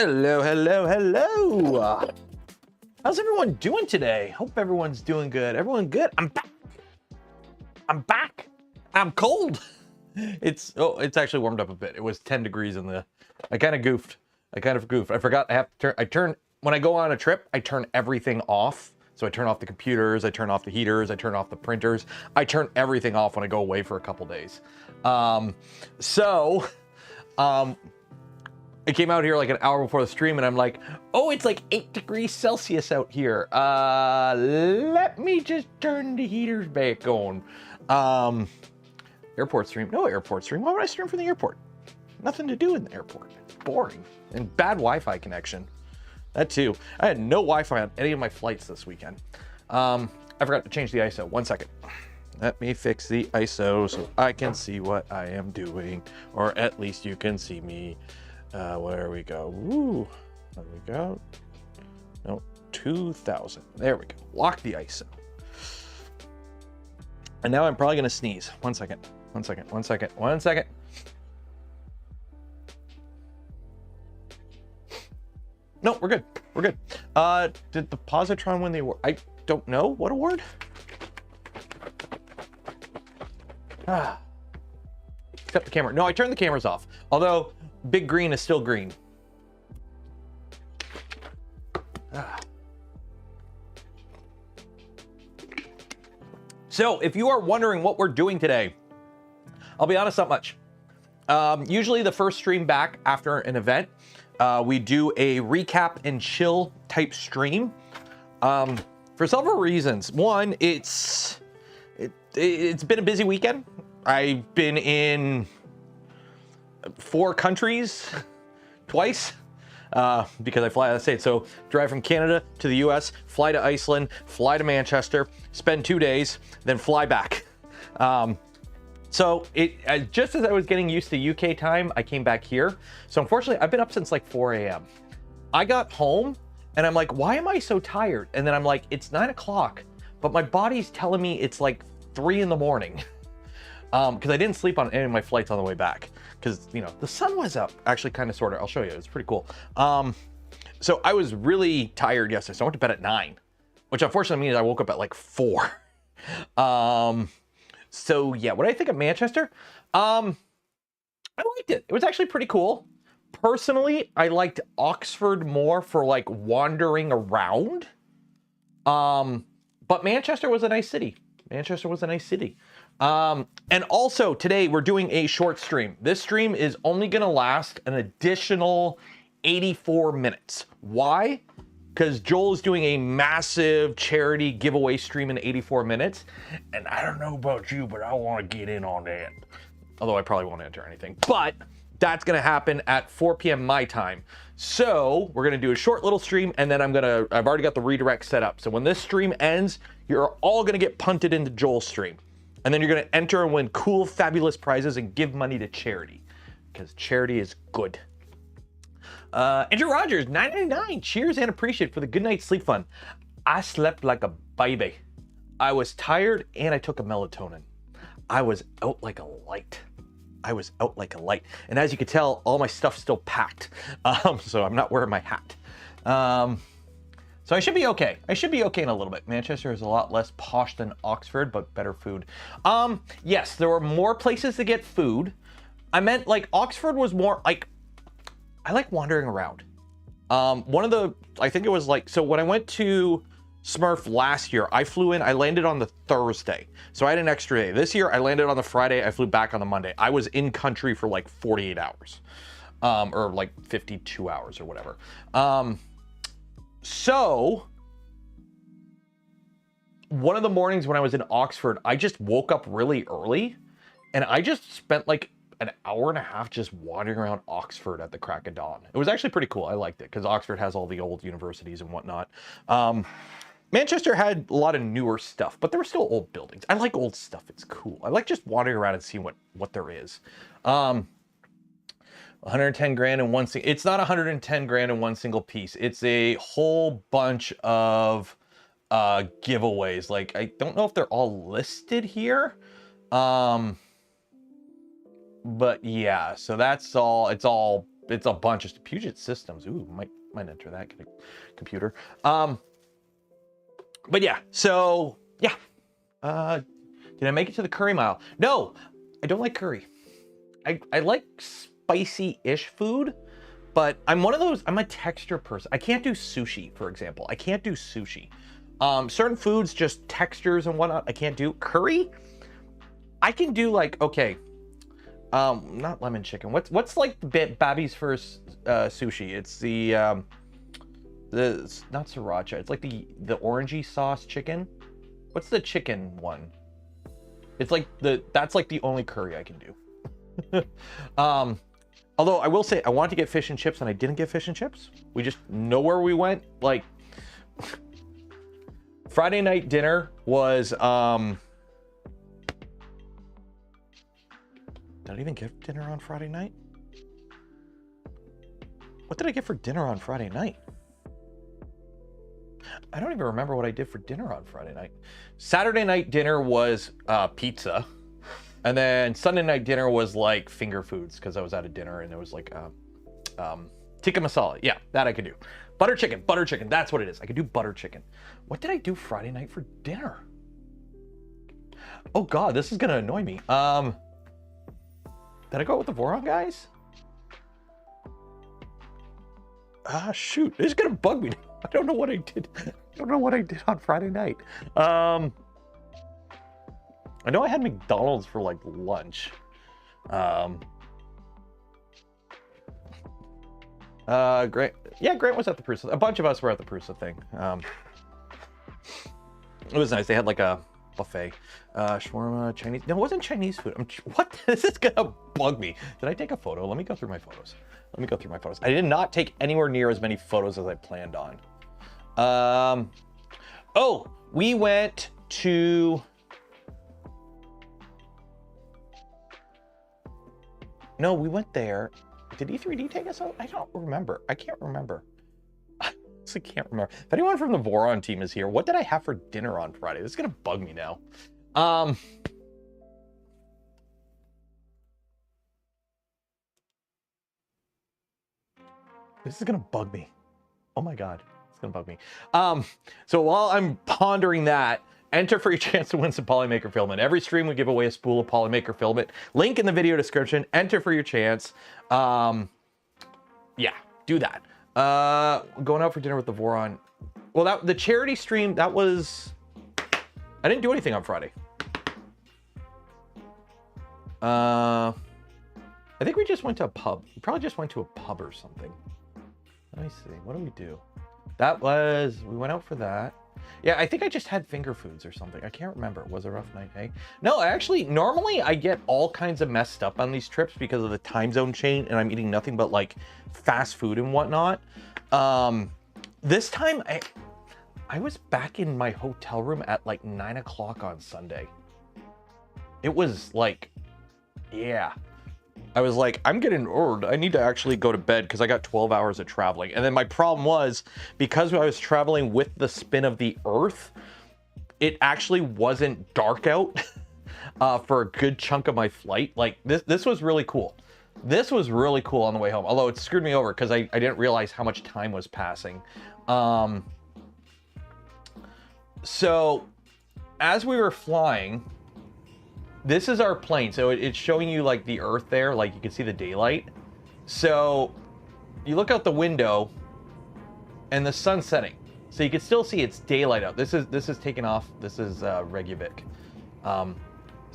Hello, hello, hello. How's everyone doing today? Hope everyone's doing good. Everyone good? I'm back. I'm back. I'm cold. It's actually warmed up a bit. It was 10 degrees in the, I kind of goofed. I forgot I have to turn, when I go on a trip, I turn everything off. So I turn off the computers, I turn off the heaters, I turn off the printers. I turn everything off when I go away for a couple days. I came out here like an hour before the stream and I'm like, oh, it's like 8 degrees Celsius out here. Let me just turn the heaters back on. Airport stream, no airport stream. Why would I stream from the airport? Nothing to do in the airport. Boring. And bad Wi-Fi connection. That too. I had no Wi-Fi on any of my flights this weekend. I forgot to change the ISO. 1 second. Let me fix the ISO so I can see what I am doing. Or at least you can see me. Where we go? Ooh, there we go. No, 2000. There we go. Lock the ISO. And now I'm probably gonna sneeze. 1 second. 1 second. 1 second. 1 second. No, we're good. We're good. Did the positron win the award? I don't know. What award? Except the camera. No, I turned the cameras off. Although big green is still green. So if you are wondering what we're doing today, I'll be honest, not much. Usually the first stream back after an event, we do a recap and chill type stream for several reasons. One, it's been a busy weekend. I've been in 4 countries twice because I fly out of state. So drive from Canada to the US, fly to Iceland, fly to Manchester, spend 2 days, then fly back. So just as I was getting used to UK time, I came back here. So unfortunately, I've been up since like 4 a.m. I got home and I'm like, why am I so tired? And then I'm like, it's 9 o'clock, but my body's telling me it's like 3 in the morning. Because I didn't sleep on any of my flights on the way back. Because, you know, the sun was up, actually, kind of, sort of. I'll show you. It's pretty cool. So I was really tired yesterday. So I went to bed at 9, which unfortunately means I woke up at like 4. So yeah, what do I think of Manchester? I liked it. It was actually pretty cool. Personally, I liked Oxford more for like wandering around. But Manchester was a nice city. Manchester was a nice city. And also today we're doing a short stream. This stream is only going to last an additional 84 minutes. Why? Because Joel is doing a massive charity giveaway stream in 84 minutes. And I don't know about you, but I want to get in on that. Although I probably won't enter anything. But that's going to happen at 4 p.m. my time. So we're going to do a short little stream and then I've already got the redirect set up. So when this stream ends, you're all going to get punted into Joel's stream. And then you're going to enter and win cool, fabulous prizes and give money to charity. Because charity is good. Andrew Rogers, 999. Cheers and appreciate for the good night's sleep fund. I slept like a baby. I was tired and I took a melatonin. I was out like a light. And as you can tell, all my stuff's still packed. So I'm not wearing my hat. So I should be okay. I should be okay in a little bit. Manchester is a lot less posh than Oxford, but better food. Yes, there were more places to get food. I meant like Oxford was more like, I like wandering around. I think it was like, so when I went to SMRRF last year, I flew in, I landed on the Thursday. So I had an extra day. This year I landed on the Friday, I flew back on the Monday. I was in country for like 48 hours. Or like 52 hours or whatever. So one of the mornings when I was in Oxford, I just woke up really early and I just spent like an hour and a half just wandering around Oxford at the crack of dawn. It was actually pretty cool. I liked it because Oxford has all the old universities and whatnot. Manchester had a lot of newer stuff, but there were still old buildings. I like old stuff. It's cool. I like just wandering around and seeing what there is. 110 grand in one single, it's not 110 grand in one single piece. It's a whole bunch of giveaways. Like, I don't know if they're all listed here. But yeah, so that's all, it's all it's a bunch of Puget Systems. Ooh, might enter that computer. But yeah, so yeah. Did I make it to the curry mile? No, I don't like curry. I like spicy-ish food, but I'm one of those, I'm a texture person. I can't do sushi, for example. I can't do sushi. Certain foods, just textures and whatnot, I can't do. Curry, I can do like, okay, not lemon chicken. What's like Babby's first sushi? It's it's not sriracha. It's like the orangey sauce chicken. What's the chicken one? It's like that's like the only curry I can do. Although I will say I wanted to get fish and chips and I didn't get fish and chips. We just know where we went. Like Friday night dinner was did I even get dinner on Friday night? What did I get for dinner on Friday night? I don't even remember what I did for dinner on Friday night. Saturday night dinner was pizza. And then Sunday night dinner was like finger foods because I was at a dinner and it was like tikka masala. Yeah, that I could do. Butter chicken, that's what it is. I could do butter chicken. What did I do Friday night for dinner? Oh God, this is gonna annoy me. Did I go out with the Voron guys? Shoot, it's gonna bug me. I don't know what I did. I don't know what I did on Friday night. I know I had McDonald's for like lunch. Grant was at the Prusa. A bunch of us were at the Prusa thing. It was nice. They had like a buffet. Shawarma, Chinese. No, it wasn't Chinese food. What? This is gonna bug me. Did I take a photo? Let me go through my photos. I did not take anywhere near as many photos as I planned on. Oh, we went to... No, we went there. Did E3D take us out? I don't remember. I can't remember. I honestly can't remember. If anyone from the Voron team is here, what did I have for dinner on Friday? This is gonna bug me now. This is gonna bug me. Oh my God, it's gonna bug me. So while I'm pondering that, enter for your chance to win some POLYMAKER filament. Every stream we give away a spool of POLYMAKER filament. Link in the video description. Enter for your chance. Yeah, do that. Going out for dinner with the Voron. Well, the charity stream, that was... I didn't do anything on Friday. I think we just went to a pub. We probably just went to a pub or something. Let me see. What did we do? We went out for that. Yeah, I think I just had finger foods or something. I can't remember. It was a rough night, hey? No, actually, normally I get all kinds of messed up on these trips because of the time zone change, and I'm eating nothing but like fast food and whatnot. This time, I was back in my hotel room at like 9 o'clock on Sunday. It was like, yeah. I was like, I'm getting old. I need to actually go to bed because I got 12 hours of traveling. And then my problem was, because I was traveling with the spin of the Earth, it actually wasn't dark out for a good chunk of my flight. Like, this was really cool. This was really cool on the way home. Although it screwed me over because I didn't realize how much time was passing. So, as we were flying... This is our plane, so it's showing you like the Earth there, like you can see the daylight. So you look out the window and the sun's setting. So you can still see it's daylight out. This is taking off. This is Reykjavik. So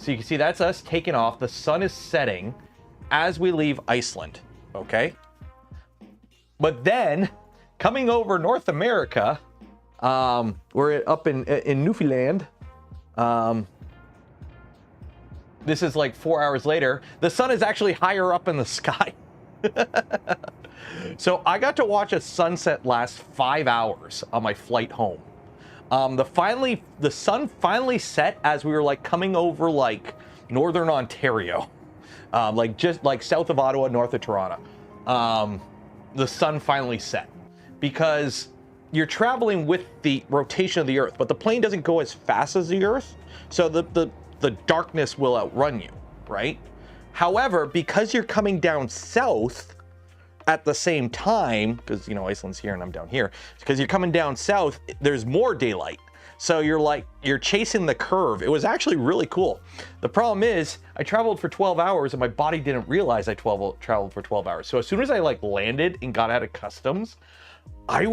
you can see that's us taking off. The sun is setting as we leave Iceland, okay? But then coming over North America, we're up in Newfoundland. This is like 4 hours later. The sun is actually higher up in the sky. So I got to watch a sunset last 5 hours on my flight home. The sun finally set as we were like coming over like northern Ontario, like just like south of Ottawa, north of Toronto. The sun finally set because you're traveling with the rotation of the Earth, but the plane doesn't go as fast as the Earth. So the darkness will outrun you, right? However, because you're coming down south, at the same time, because, you know, Iceland's here and I'm down here, because you're coming down south, there's more daylight. So you're chasing the curve. It was actually really cool. The problem is I traveled for 12 hours and my body didn't realize I traveled for 12 hours. So as soon as I like landed and got out of customs, I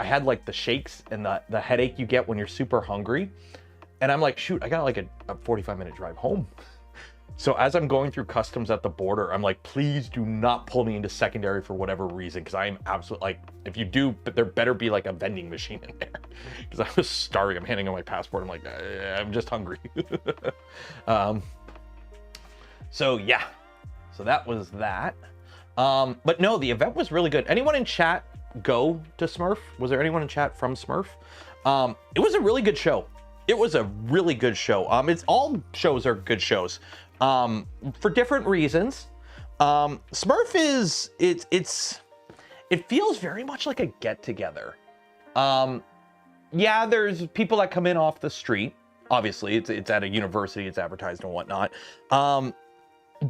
had like the shakes and the headache you get when you're super hungry. And I'm like, shoot, I got like a 45-minute drive home. So as I'm going through customs at the border, I'm like, please do not pull me into secondary for whatever reason, because I am absolutely, like, if you do, but there better be like a vending machine in there, because I was starving. I'm handing out my passport. I'm like, I'm just hungry. So yeah, so that was that. But no, the event was really good. Anyone in chat go to SMRRF? Was there anyone in chat from SMRRF? It was a really good show. It was a really good show. It's all shows are good shows. For different reasons. SMRRF is, it feels very much like a get-together. Yeah, there's people that come in off the street. Obviously, it's at a university, it's advertised and whatnot.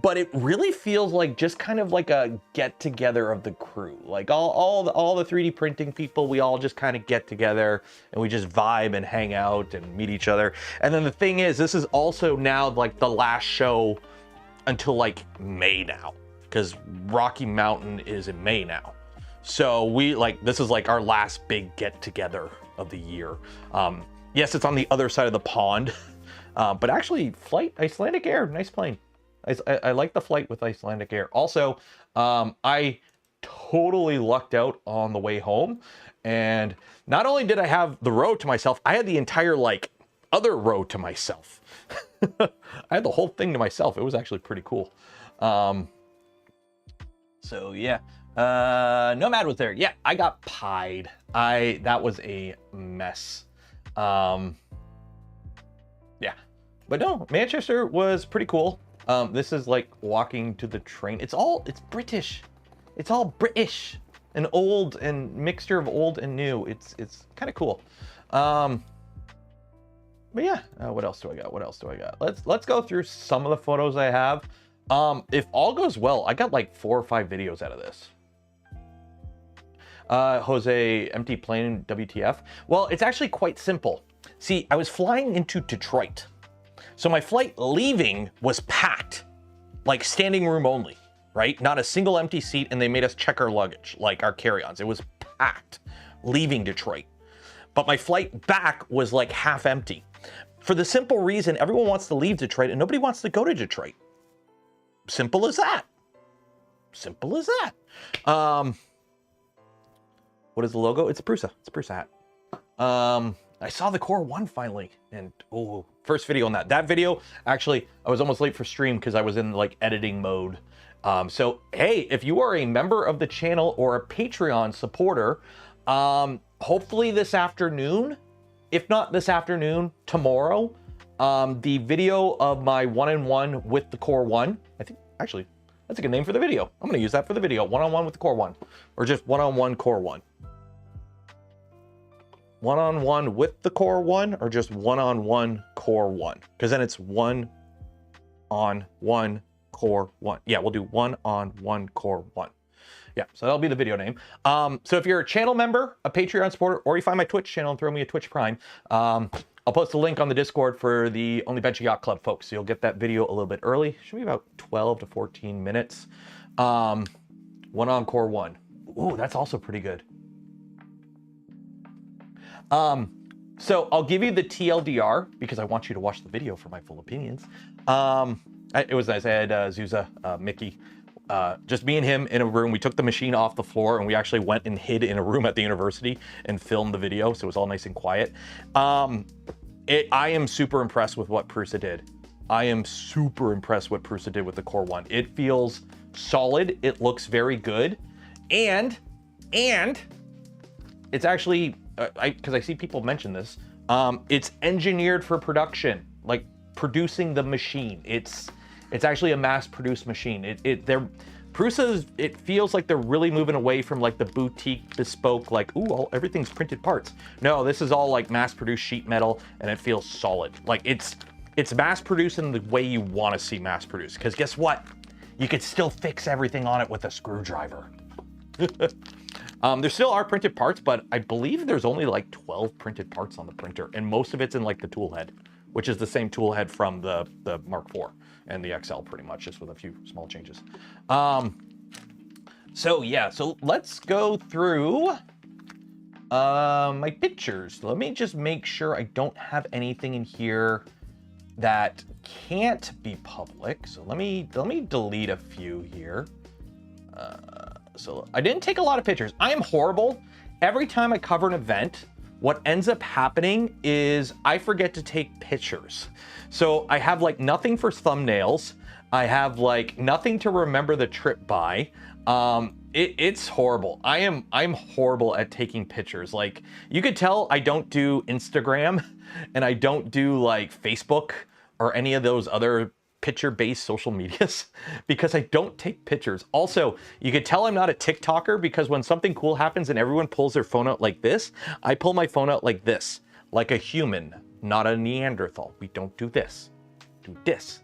But it really feels like just kind of like a get-together of the crew. Like all the 3D printing people, we all just kind of get together and we just vibe and hang out and meet each other. And then the thing is, this is also now like the last show until like May now, because Rocky Mountain is in May now. So this is like our last big get-together of the year. Yes, it's on the other side of the pond, but actually Icelandic Air, nice plane. I like the flight with Icelandic Air. Also, I totally lucked out on the way home. And not only did I have the row to myself, I had the entire like other row to myself. I had the whole thing to myself. It was actually pretty cool. So yeah, Nomad was there. Yeah, I got pied. That was a mess. Yeah, but no, Manchester was pretty cool. This is like walking to the train. It's British. It's all British and old and mixture of old and new. It's kind of cool. But yeah, what else do I got? Let's go through some of the photos I have. If all goes well, I got like 4 or 5 videos out of this. Jose, empty plane, WTF? Well, it's actually quite simple. See, I was flying into Detroit. So my flight leaving was packed, like standing room only, right? Not a single empty seat, and they made us check our luggage, like our carry-ons. It was packed leaving Detroit. But my flight back was like half empty. For the simple reason, everyone wants to leave Detroit and nobody wants to go to Detroit. Simple as that. Simple as that. What is the logo? It's a Prusa. It's a Prusa hat. I saw the Core One finally, and oh, first video on that. That video, actually, I was almost late for stream because I was in like editing mode. So hey, if you are a member of the channel or a Patreon supporter, hopefully this afternoon, if not this afternoon, tomorrow, the video of my one-on-one with the Core One. I think actually that's a good name for the video. I'm gonna use that for the video. One-on-one with the Core One, or just one-on-one Core One. One-on-one with the Core One, or just one-on-one Core One? Because then it's one-on-one Core One. Yeah, we'll do one-on-one Core One. Yeah, so that'll be the video name. So if you're a channel member, a Patreon supporter, or you find my Twitch channel and throw me a Twitch Prime, I'll post a link on the Discord for the Only Bench Yacht Club folks. So you'll get that video a little bit early. Should be about 12 to 14 minutes. One on Core One. Ooh, that's also pretty good. So I'll give you the TLDR because I want you to watch the video for my full opinions. It was nice. I had Zuza, Mickey, just me and him in a room. We took the machine off the floor and we actually went and hid in a room at the university and filmed the video. So it was all nice and quiet. I am super impressed with what Prusa did. I am super impressed what Prusa did with the Core One. It feels solid. It looks very good. And it's actually, because I see people mention this, it's engineered for production, like producing the machine. It's actually a mass-produced machine. Prusa's, it feels like they're really moving away from like the boutique, bespoke, like, ooh, everything's printed parts. No, this is all like mass-produced sheet metal, and it feels solid. Like it's mass-produced in the way you want to see mass-produced. Because guess what? You could still fix everything on it with a screwdriver. There still are printed parts, but I believe there's only like 12 printed parts on the printer, and most of it's in like the tool head, which is the same tool head from the Mark IV and the XL pretty much, just with a few small changes. So yeah, so let's go through my pictures. Let me just make sure I don't have anything in here that can't be public. So let me delete a few here. So I didn't take a lot of pictures. I am horrible. Every time I cover an event, what ends up happening is I forget to take pictures. So I have like nothing for thumbnails. I have like nothing to remember the trip by. It's horrible. I'm horrible at taking pictures. Like, you could tell I don't do Instagram and I don't do like Facebook or any of those other picture-based social medias because I don't take pictures. Also, you could tell I'm not a TikToker because when something cool happens and everyone pulls their phone out like this, I pull my phone out like this, like a human, not a Neanderthal. We don't do this. Do this.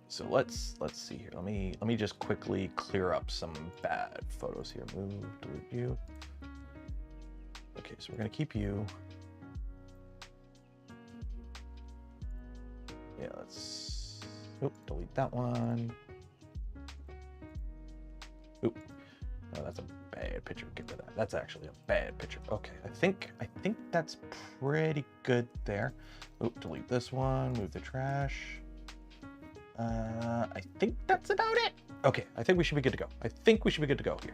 So let's see here. Let me just quickly clear up some bad photos here. Move, delete you. Okay, so we're gonna keep you. Yeah, let's delete that one. Oop. No, that's a bad picture. Get rid of that. That's actually a bad picture. Okay, I think that's pretty good there. Oop, delete this one, move the trash. I think that's about it. Okay, I think we should be good to go. Here.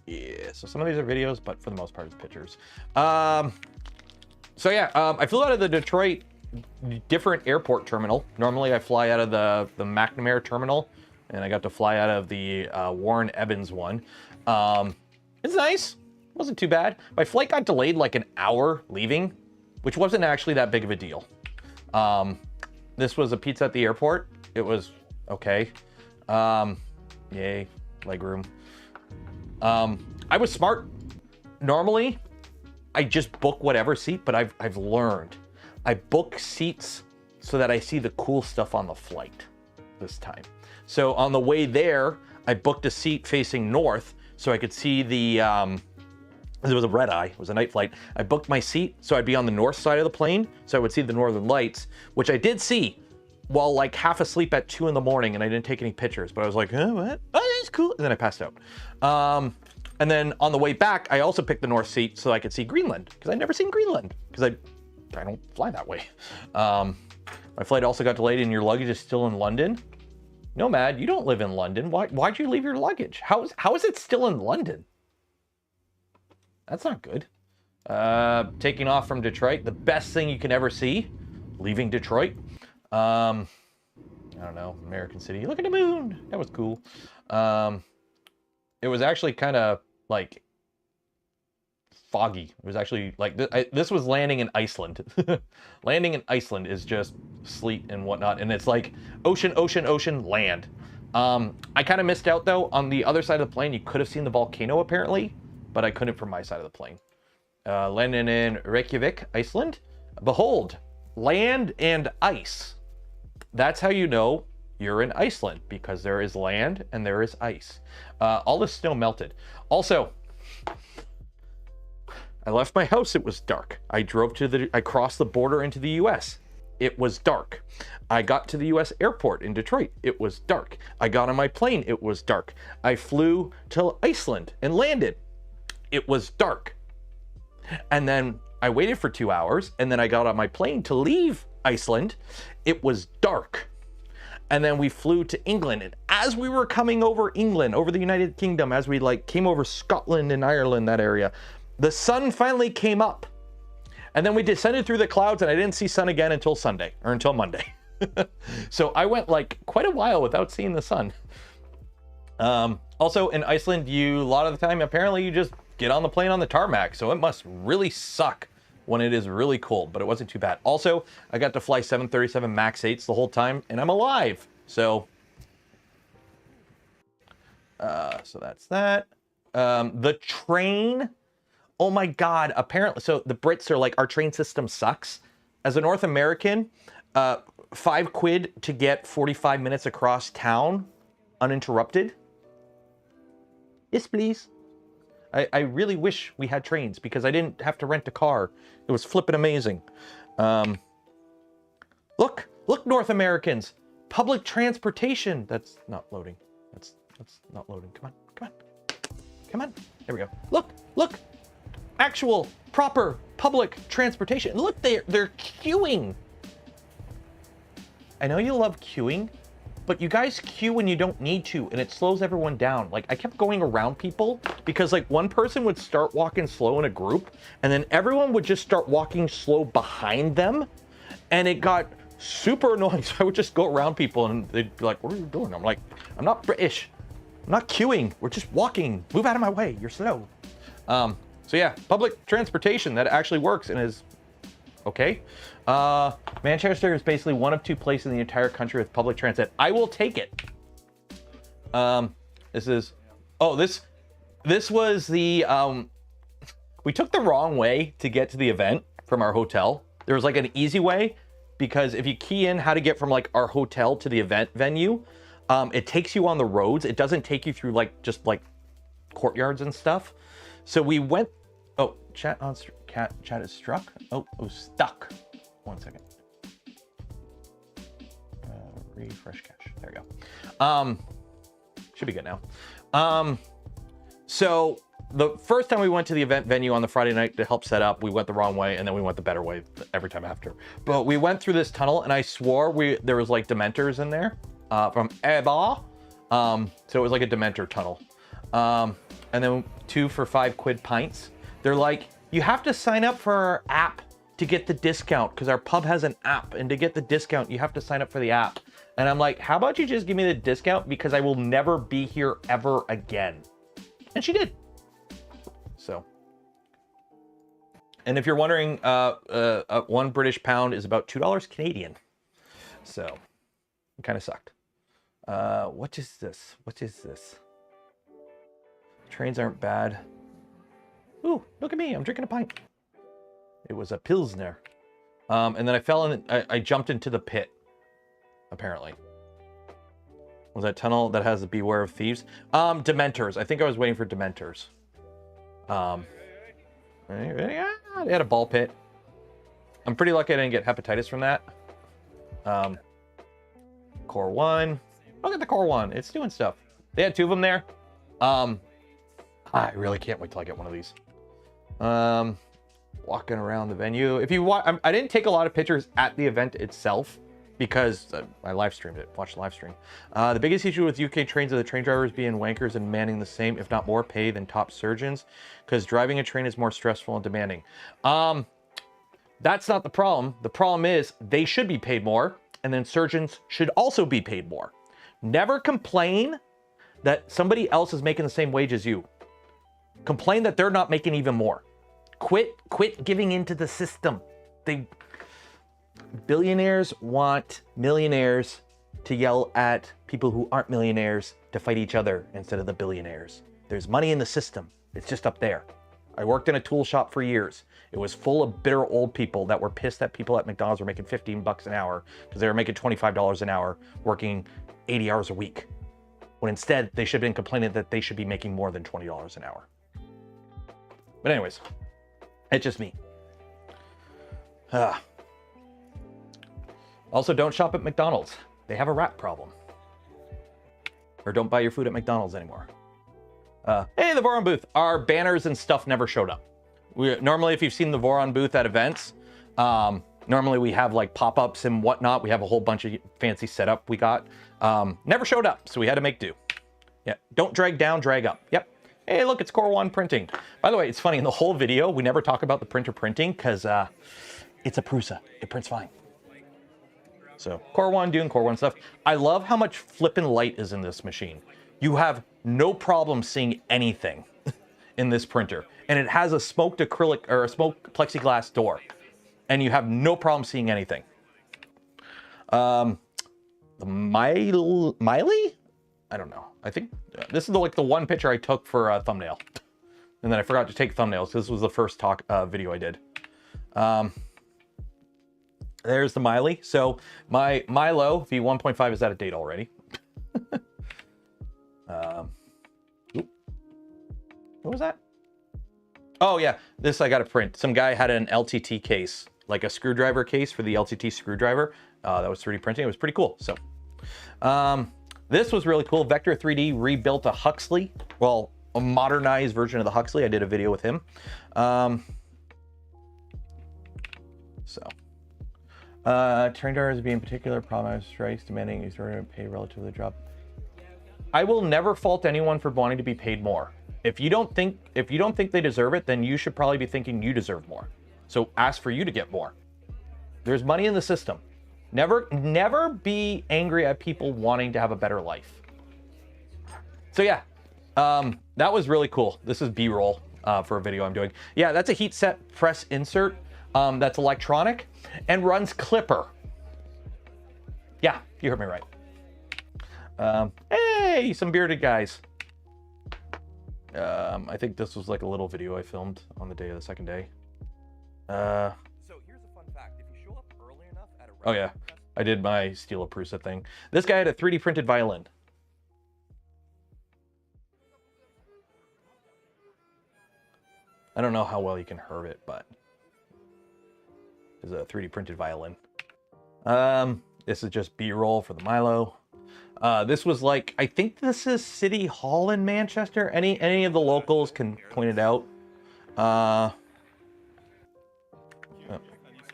Yeah, so some of these are videos, but for the most part it's pictures. So yeah, I flew out of the Detroit different airport terminal. Normally I fly out of the McNamara terminal, and I got to fly out of the Warren Evans one. It's nice, wasn't too bad. My flight got delayed like an hour leaving, which wasn't actually that big of a deal. This was a pizza at the airport. It was okay. Yay, legroom. I was smart. Normally, I just book whatever seat, but I've learned. I book seats so that I see the cool stuff on the flight this time. So on the way there, I booked a seat facing north so I could see the, it was a red eye, it was a night flight. I booked my seat so I'd be on the north side of the plane so I would see the northern lights, which I did see while like half asleep at 2 in the morning, and I didn't take any pictures, but I was like, huh, what? Oh, that's cool. And then I passed out. And then on the way back, I also picked the north seat so I could see Greenland, because I'd never seen Greenland, because I don't fly that way. My flight also got delayed and your luggage is still in London. Nomad, you don't live in London. Why'd you leave your luggage? How is it still in London? That's not good. Taking off from Detroit, the best thing you can ever see, leaving Detroit. I don't know, American City. Look at the moon. That was cool. It was actually kind of like foggy. It was actually like this was landing in Iceland. Landing in Iceland is just sleet and whatnot, and it's like ocean, ocean, ocean, land. I kind of missed out though. On the other side of the plane, you could have seen the volcano apparently, but I couldn't from my side of the plane. Landing in Reykjavik, Iceland. Behold, land and ice. That's how you know you're in Iceland, because there is land and there is ice. All the snow melted. Also, I left my house, it was dark. I crossed the border into the US. It was dark. I got to the US airport in Detroit. It was dark. I got on my plane. It was dark. I flew to Iceland and landed. It was dark. And then I waited for 2 hours, and then I got on my plane to leave Iceland. It was dark. And then we flew to England, and as we were coming over England, over the United Kingdom, as we like came over Scotland and Ireland, that area, the sun finally came up. And then we descended through the clouds, and I didn't see sun again until Sunday, or until Monday. So I went like quite a while without seeing the sun. Also in Iceland, a lot of the time, apparently you just get on the plane on the tarmac. So it must really suck when it is really cold, but it wasn't too bad. Also, I got to fly 737 MAX 8s the whole time, and I'm alive. So that's that. The train, oh my God, apparently, so the Brits are like, our train system sucks. As a North American, £5 to get 45 minutes across town uninterrupted? Yes, please. I really wish we had trains because I didn't have to rent a car. It was flippin' amazing. Look, North Americans. Public transportation. That's not loading. That's not loading. Come on. There we go. Look. Actual, proper public transportation. Look, they're queuing. I know you love queuing, but you guys queue when you don't need to, and it slows everyone down. Like, I kept going around people because, like, one person would start walking slow in a group, and then everyone would just start walking slow behind them, and it got super annoying. So I would just go around people, and they'd be like, what are you doing? I'm like, I'm not British. I'm not queuing. We're just walking. Move out of my way. You're slow. So yeah, public transportation that actually works and is okay. Manchester is basically one of 2 places in the entire country with public transit. I will take it. This was the, we took the wrong way to get to the event from our hotel. There was like an easy way, because if you key in how to get from like our hotel to the event venue, it takes you on the roads. It doesn't take you through like just like courtyards and stuff. So we went, oh, chat is struck. Oh, stuck. 1 second. Refresh cache. There we go. Should be good now. So the first time we went to the event venue on the Friday night to help set up, we went the wrong way, and then we went the better way every time after. But we went through this tunnel, and I swore there was like Dementors in there from Eva. So it was like a Dementor tunnel. And then 2 for £5 pints. They're like, you have to sign up for our app to get the discount, because our pub has an app, and to get the discount, you have to sign up for the app. And I'm like, how about you just give me the discount, because I will never be here ever again. And she did. So. And if you're wondering, 1 British pound is about $2 Canadian. So, it kind of sucked. What is this? What is this? Trains aren't bad. Ooh, look at me, I'm drinking a pint. It was a Pilsner. And then I fell in, I jumped into the pit, apparently. Was that tunnel that has the beware of thieves? Dementors, I think I was waiting for Dementors. Yeah, they had a ball pit. I'm pretty lucky I didn't get hepatitis from that. Core One, look at the Core One, it's doing stuff. They had 2 of them there. I really can't wait till I get one of these. Walking around the venue. If you watch, I didn't take a lot of pictures at the event itself because I live streamed it. Watch the live stream. The biggest issue with UK trains are the train drivers being wankers and manning the same, if not more, pay than top surgeons, because driving a train is more stressful and demanding. That's not the problem. The problem is they should be paid more, and then surgeons should also be paid more. Never complain that somebody else is making the same wage as you. Complain that they're not making even more. Quit giving into the system. Billionaires want millionaires to yell at people who aren't millionaires to fight each other instead of the billionaires. There's money in the system. It's just up there. I worked in a tool shop for years. It was full of bitter old people that were pissed that people at McDonald's were making 15 bucks an hour because they were making $25 an hour working 80 hours a week. When instead they should have been complaining that they should be making more than $20 an hour. But anyways, it's just me. Also, don't shop at McDonald's. They have a rat problem. Or don't buy your food at McDonald's anymore. Hey, the Voron booth. Our banners and stuff never showed up. Normally, if you've seen the Voron booth at events, normally we have like pop-ups and whatnot. We have a whole bunch of fancy setup we got. Never showed up, so we had to make do. Yeah, don't drag down, drag up. Yep. Hey, look, it's Core One printing. By the way, it's funny, in the whole video, we never talk about the printer printing because it's a Prusa. It prints fine. So, Core One doing Core One stuff. I love how much flippin' light is in this machine. You have no problem seeing anything in this printer. And it has a smoked acrylic or a smoked plexiglass door. And you have no problem seeing anything. The Miley? I don't know. I think this is like the one picture I took for a thumbnail. And then I forgot to take thumbnails. This was the first video I did. There's the Miley. So my Milo V1.5 is out of date already. What was that? Oh yeah, this I got to print. Some guy had an LTT case, like a screwdriver case for the LTT screwdriver. That was 3D printing. It was pretty cool. So this was really cool. Vector 3D rebuilt a Huxley. Well, a modernized version of the Huxley. I did a video with him. Train drivers being particular problem strikes demanding exorbitant pay relative to the job. I will never fault anyone for wanting to be paid more. If you don't think they deserve it, then you should probably be thinking you deserve more. So ask for you to get more. There's money in the system. Never be angry at people wanting to have a better life. So yeah, that was really cool. This is B-roll for a video I'm doing. Yeah, that's a heat set press insert that's electronic and runs Clipper. Yeah, you heard me right. Hey, some bearded guys. I think this was like a little video I filmed on the day of the second day. So here's a fun fact. If you show up early enough at a oh yeah, I did my Steal a Prusa thing. This guy had a 3D printed violin. I don't know how well you can hear it, but it's a 3D printed violin. This is just B-roll for the Milo. This was like, I think this is City Hall in Manchester. Any of the locals can point it out. Oh,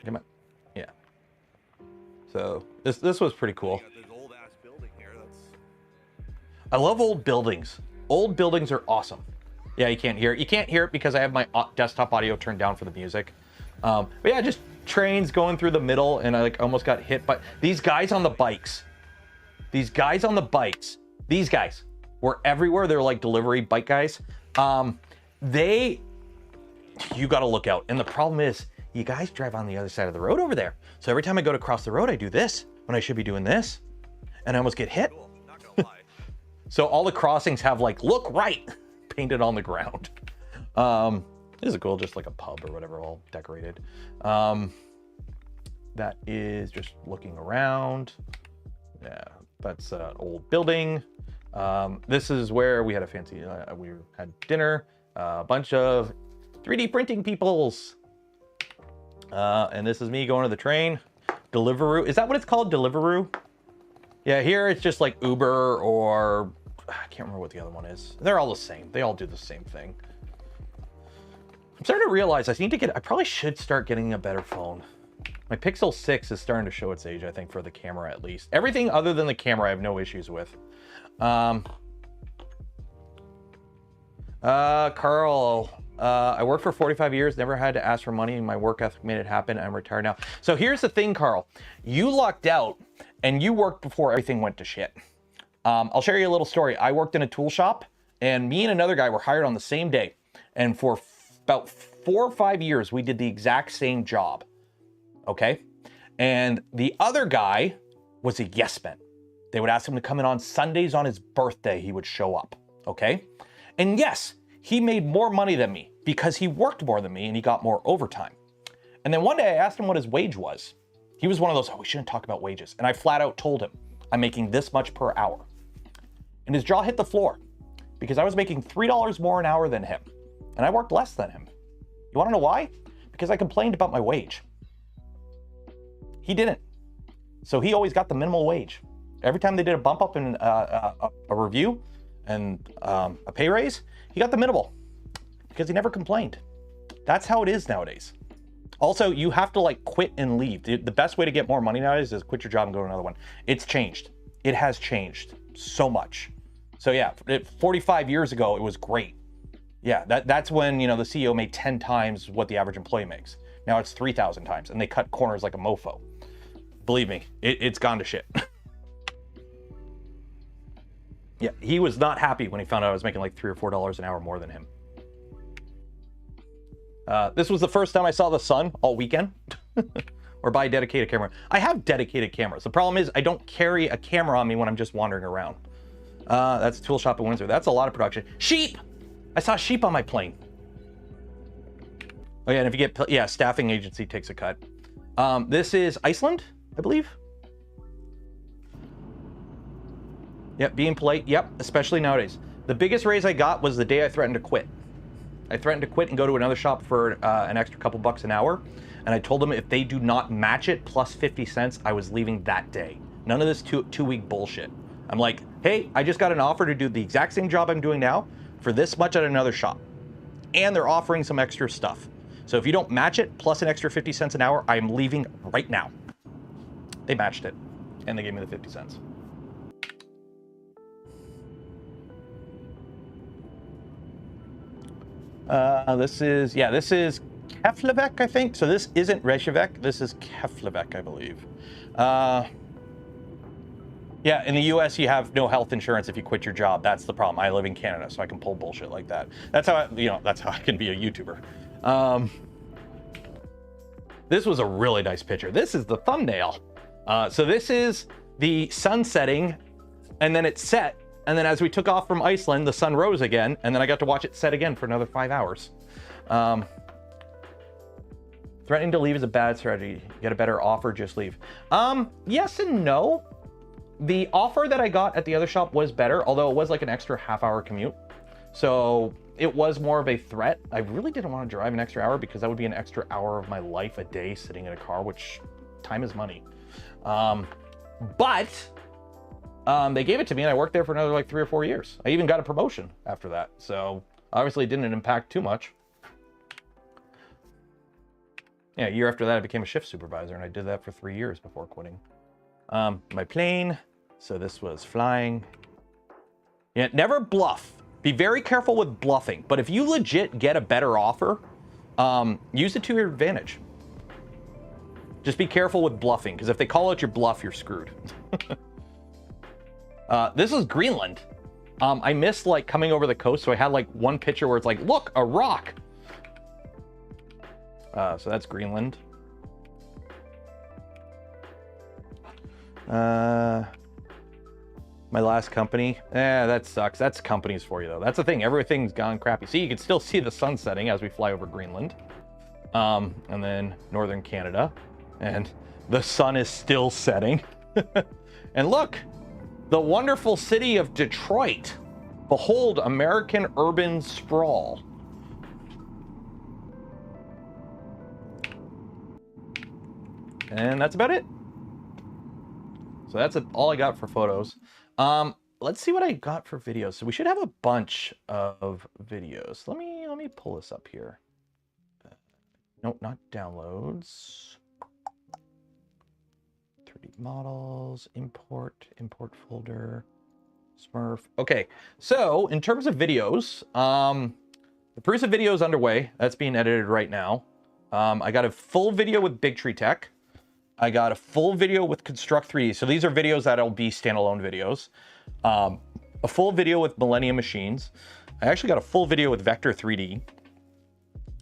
come on. Yeah. So this was pretty cool. I love old buildings. Old buildings are awesome. Yeah, you can't hear it. You can't hear it because I have my desktop audio turned down for the music. But yeah, just trains going through the middle, and I like almost got hit by these guys on the bikes. These guys on the bikes, these guys were everywhere. They're like delivery bike guys. You got to look out. And the problem is, you guys drive on the other side of the road over there. So every time I go to cross the road, I do this when I should be doing this, and I almost get hit. So all the crossings have like, look right, painted on the ground. This is cool, just like a pub or whatever, all decorated. That is just looking around. Yeah, that's an old building. This is where we had a fancy, we had dinner, a bunch of 3D printing peoples. And this is me going to the train. Deliveroo, is that what it's called, Deliveroo? Yeah, here it's just like Uber or, I can't remember what the other one is. They're all the same, they all do the same thing. I'm starting to realize I probably should start getting a better phone. My Pixel 6 is starting to show its age, I think, for the camera at least. Everything other than the camera I have no issues with. Carl, I worked for 45 years, never had to ask for money, and my work ethic made it happen. I'm retired now. So here's the thing, Carl. You lucked out, and you worked before everything went to shit. I'll share you a little story. I worked in a tool shop, and me and another guy were hired on the same day. And for about 4 or 5 years, we did the exact same job. Okay? And the other guy was a yes man. They would ask him to come in on Sundays on his birthday, he would show up. Okay? And yes, he made more money than me because he worked more than me and he got more overtime. And then one day I asked him what his wage was. He was one of those, oh, we shouldn't talk about wages. And I flat out told him, I'm making this much per hour. And his jaw hit the floor because I was making $3 more an hour than him. And I worked less than him. You wanna know why? Because I complained about my wage. He didn't. So he always got the minimal wage. Every time they did a bump up in a review and a pay raise, he got the minimal because he never complained. That's how it is nowadays. Also, you have to like quit and leave. The best way to get more money nowadays is quit your job and go to another one. It's changed. It has changed so much. So yeah, 45 years ago, it was great. Yeah, that's when, you know, the CEO made 10 times what the average employee makes. Now it's 3,000 times, and they cut corners like a mofo. Believe me, it's gone to shit. Yeah, he was not happy when he found out I was making like $3 or $4 an hour more than him. This was the first time I saw the sun all weekend, or buy a dedicated camera. I have dedicated cameras. The problem is I don't carry a camera on me when I'm just wandering around. That's a tool shop in Windsor. That's a lot of production. Sheep! I saw sheep on my plane. Oh yeah, and if you get, yeah, staffing agency takes a cut. This is Iceland, I believe. Yep, being polite. Yep, especially nowadays. The biggest raise I got was the day I threatened to quit. I threatened to quit and go to another shop for an extra couple bucks an hour. And I told them if they do not match it plus 50 cents, I was leaving that day. None of this two-week bullshit. I'm like, hey, I just got an offer to do the exact same job I'm doing now for this much at another shop. And they're offering some extra stuff. So if you don't match it plus an extra 50 cents an hour, I am leaving right now. They matched it and they gave me the 50 cents. This is Keflavik, I think. So this isn't Reykjavik. This is Keflavik, I believe. Yeah, in the US, you have no health insurance if you quit your job. That's the problem. I live in Canada, so I can pull bullshit like that. That's how that's how I can be a YouTuber. This was a really nice picture. This is the thumbnail. So this is the sun setting, and then it set. And then as we took off from Iceland, the sun rose again, and then I got to watch it set again for another 5 hours. Threatening to leave is a bad strategy. You get a better offer, just leave. Yes and no. The offer that I got at the other shop was better, although it was like an extra half-hour commute. So it was more of a threat. I really didn't want to drive an extra hour because that would be an extra hour of my life a day sitting in a car, which time is money. But they gave it to me and I worked there for another like 3 or 4 years. I even got a promotion after that. So obviously it didn't impact too much. Yeah, a year after that I became a shift supervisor and I did that for 3 years before quitting. My plane, so this was flying. Yeah, never bluff. Be very careful with bluffing. But if you legit get a better offer, use it to your advantage. Just be careful with bluffing, because if they call out your bluff, you're screwed. This is Greenland. I missed like coming over the coast, so I had like one picture where it's like, look, a rock. So that's Greenland. My last company, that sucks. That's companies for you though. That's the thing, everything's gone crappy. See, you can still see the sun setting as we fly over Greenland. And then northern Canada, and the sun is still setting. And look, the wonderful city of Detroit. Behold, American urban sprawl. And that's about it. So that's all I got for photos. Let's see what I got for videos. So we should have a bunch of videos. Let me pull this up here. Nope, not downloads. 3D models, import folder, Smurf. Okay, so in terms of videos, the Prusa video is underway. That's being edited right now. I got a full video with Big Tree Tech. I got a full video with Construct 3D. So these are videos that'll be standalone videos. A full video with Millennium Machines. I actually got a full video with Vector 3D.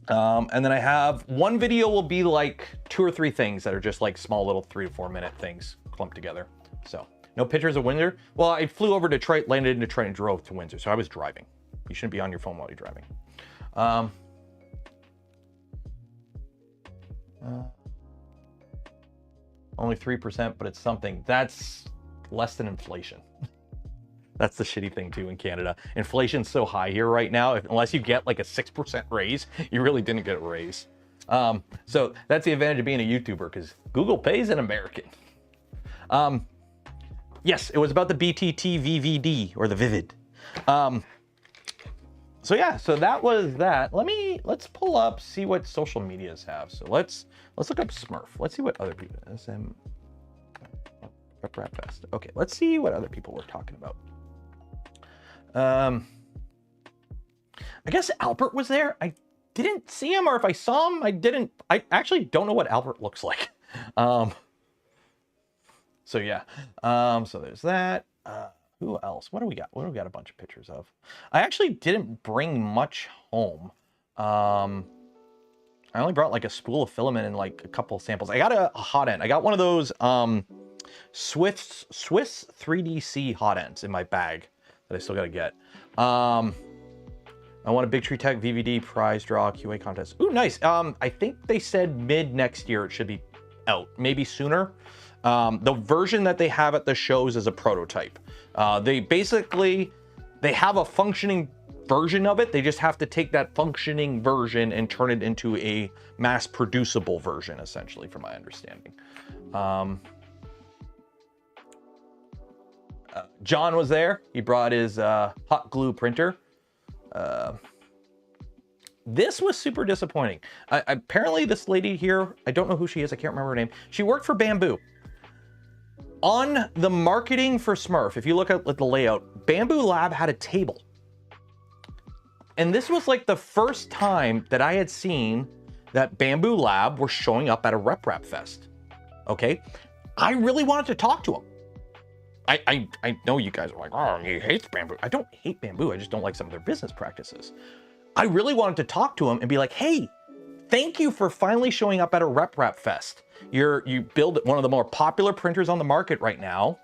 And then I have one video will be like 2 or 3 things that are just like small little 3 to 4 minute things clumped together. So no pictures of Windsor. Well, I flew over Detroit, landed in Detroit and drove to Windsor. So I was driving. You shouldn't be on your phone while you're driving. Only 3%, but it's something. That's less than inflation. That's the shitty thing too in Canada. Inflation's so high here right now, unless you get like a 6% raise, you really didn't get a raise. So that's the advantage of being a YouTuber, because Google pays an American. Yes, it was about the BTT VVD, or the Vivid. So yeah, so that was that. Let's pull up, see what social medias have. So let's look up Smurf. Let's see what other people, Rap Fest. Okay, let's see what other people were talking about. I guess Albert was there. I didn't see him, or if I saw him, I actually don't know what Albert looks like. So yeah, so there's that. Who else? What do we got? What do we got a bunch of pictures of? I actually didn't bring much home. I only brought like a spool of filament and like a couple of samples. I got a hot end. I got one of those Swiss 3DC hot ends in my bag that I still gotta get. I want a Big Tree Tech VVD prize draw QA contest. Ooh, nice. I think they said mid next year it should be out, maybe sooner. The version that they have at the shows is a prototype. They have a functioning version of it. They just have to take that functioning version and turn it into a mass producible version, essentially, from my understanding. John was there. He brought his hot glue printer. This was super disappointing. Apparently this lady here, I don't know who she is, I can't remember her name. She worked for Bamboo. On the marketing for SMRRF, if you look at the layout, Bamboo Lab had a table. And this was like the first time that I had seen that Bamboo Lab were showing up at a RepRap Fest. Okay? I really wanted to talk to them. I know you guys are like, oh, he hates Bamboo. I don't hate Bamboo, I just don't like some of their business practices. I really wanted to talk to him and be like, hey, thank you for finally showing up at a RepRap Fest. You build one of the more popular printers on the market right now.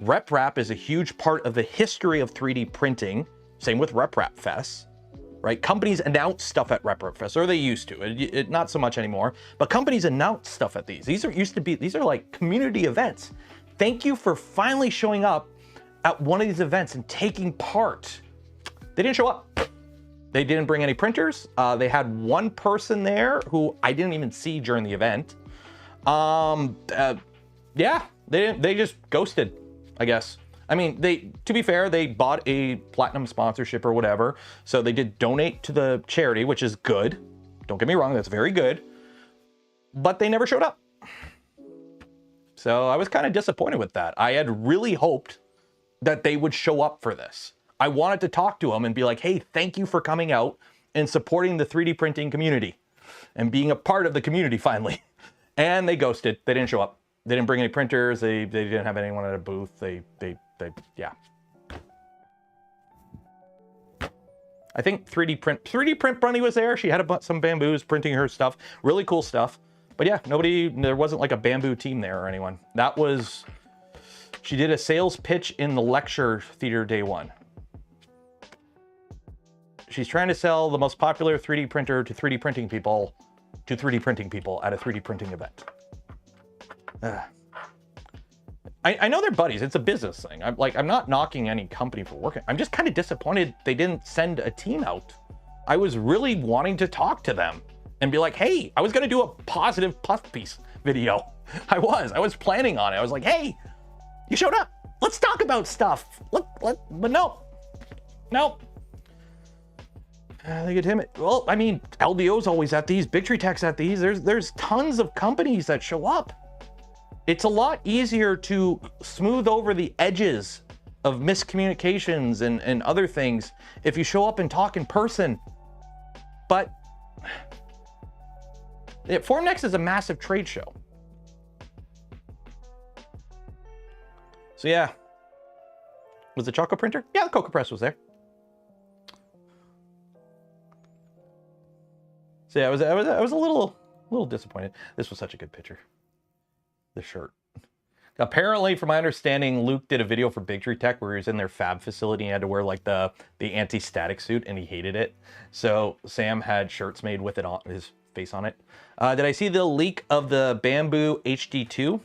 RepRap is a huge part of the history of 3D printing. Same with RepRap Fest, right? Companies announce stuff at RepRap Fest, or they used to. Not so much anymore, but companies announce stuff at these. These are like community events. Thank you for finally showing up at one of these events and taking part. They didn't show up. They didn't bring any printers. They had one person there who I didn't even see during the event. Yeah, they just ghosted, I guess. I mean, to be fair, they bought a platinum sponsorship or whatever. So they did donate to the charity, which is good. Don't get me wrong, that's very good. But they never showed up. So I was kind of disappointed with that. I had really hoped that they would show up for this. I wanted to talk to them and be like, hey, thank you for coming out and supporting the 3D printing community and being a part of the community finally. And they ghosted. They didn't show up. They didn't bring any printers. They didn't have anyone at a booth. Yeah. I think 3D Print Bunny was there. She had some Bamboos printing her stuff. Really cool stuff. But yeah, there wasn't like a Bamboo team there or anyone. She did a sales pitch in the lecture theater day one. She's trying to sell the most popular 3D printer to 3D printing people at a 3D printing event. I know they're buddies. It's a business thing. I'm not knocking any company for working. I'm just kind of disappointed they didn't send a team out. I was really wanting to talk to them and be like, hey, I was going to do a positive puff piece video. I was planning on it. I was like, hey, you showed up. Let's talk about stuff. But no. They get timid. Well, I mean, LDO's always at these, Big Tree Tech's at these. There's tons of companies that show up. It's a lot easier to smooth over the edges of miscommunications and other things if you show up and talk in person. But Formnext is a massive trade show. So yeah. Was the Choco printer? Yeah, the Coca Press was there. So yeah, I was a little disappointed. This was such a good picture. The shirt. Apparently, from my understanding, Luke did a video for Big Tree Tech where he was in their fab facility and he had to wear like the anti-static suit and he hated it. So Sam had shirts made with it on his face on it. Did I see the leak of the Bamboo HD2?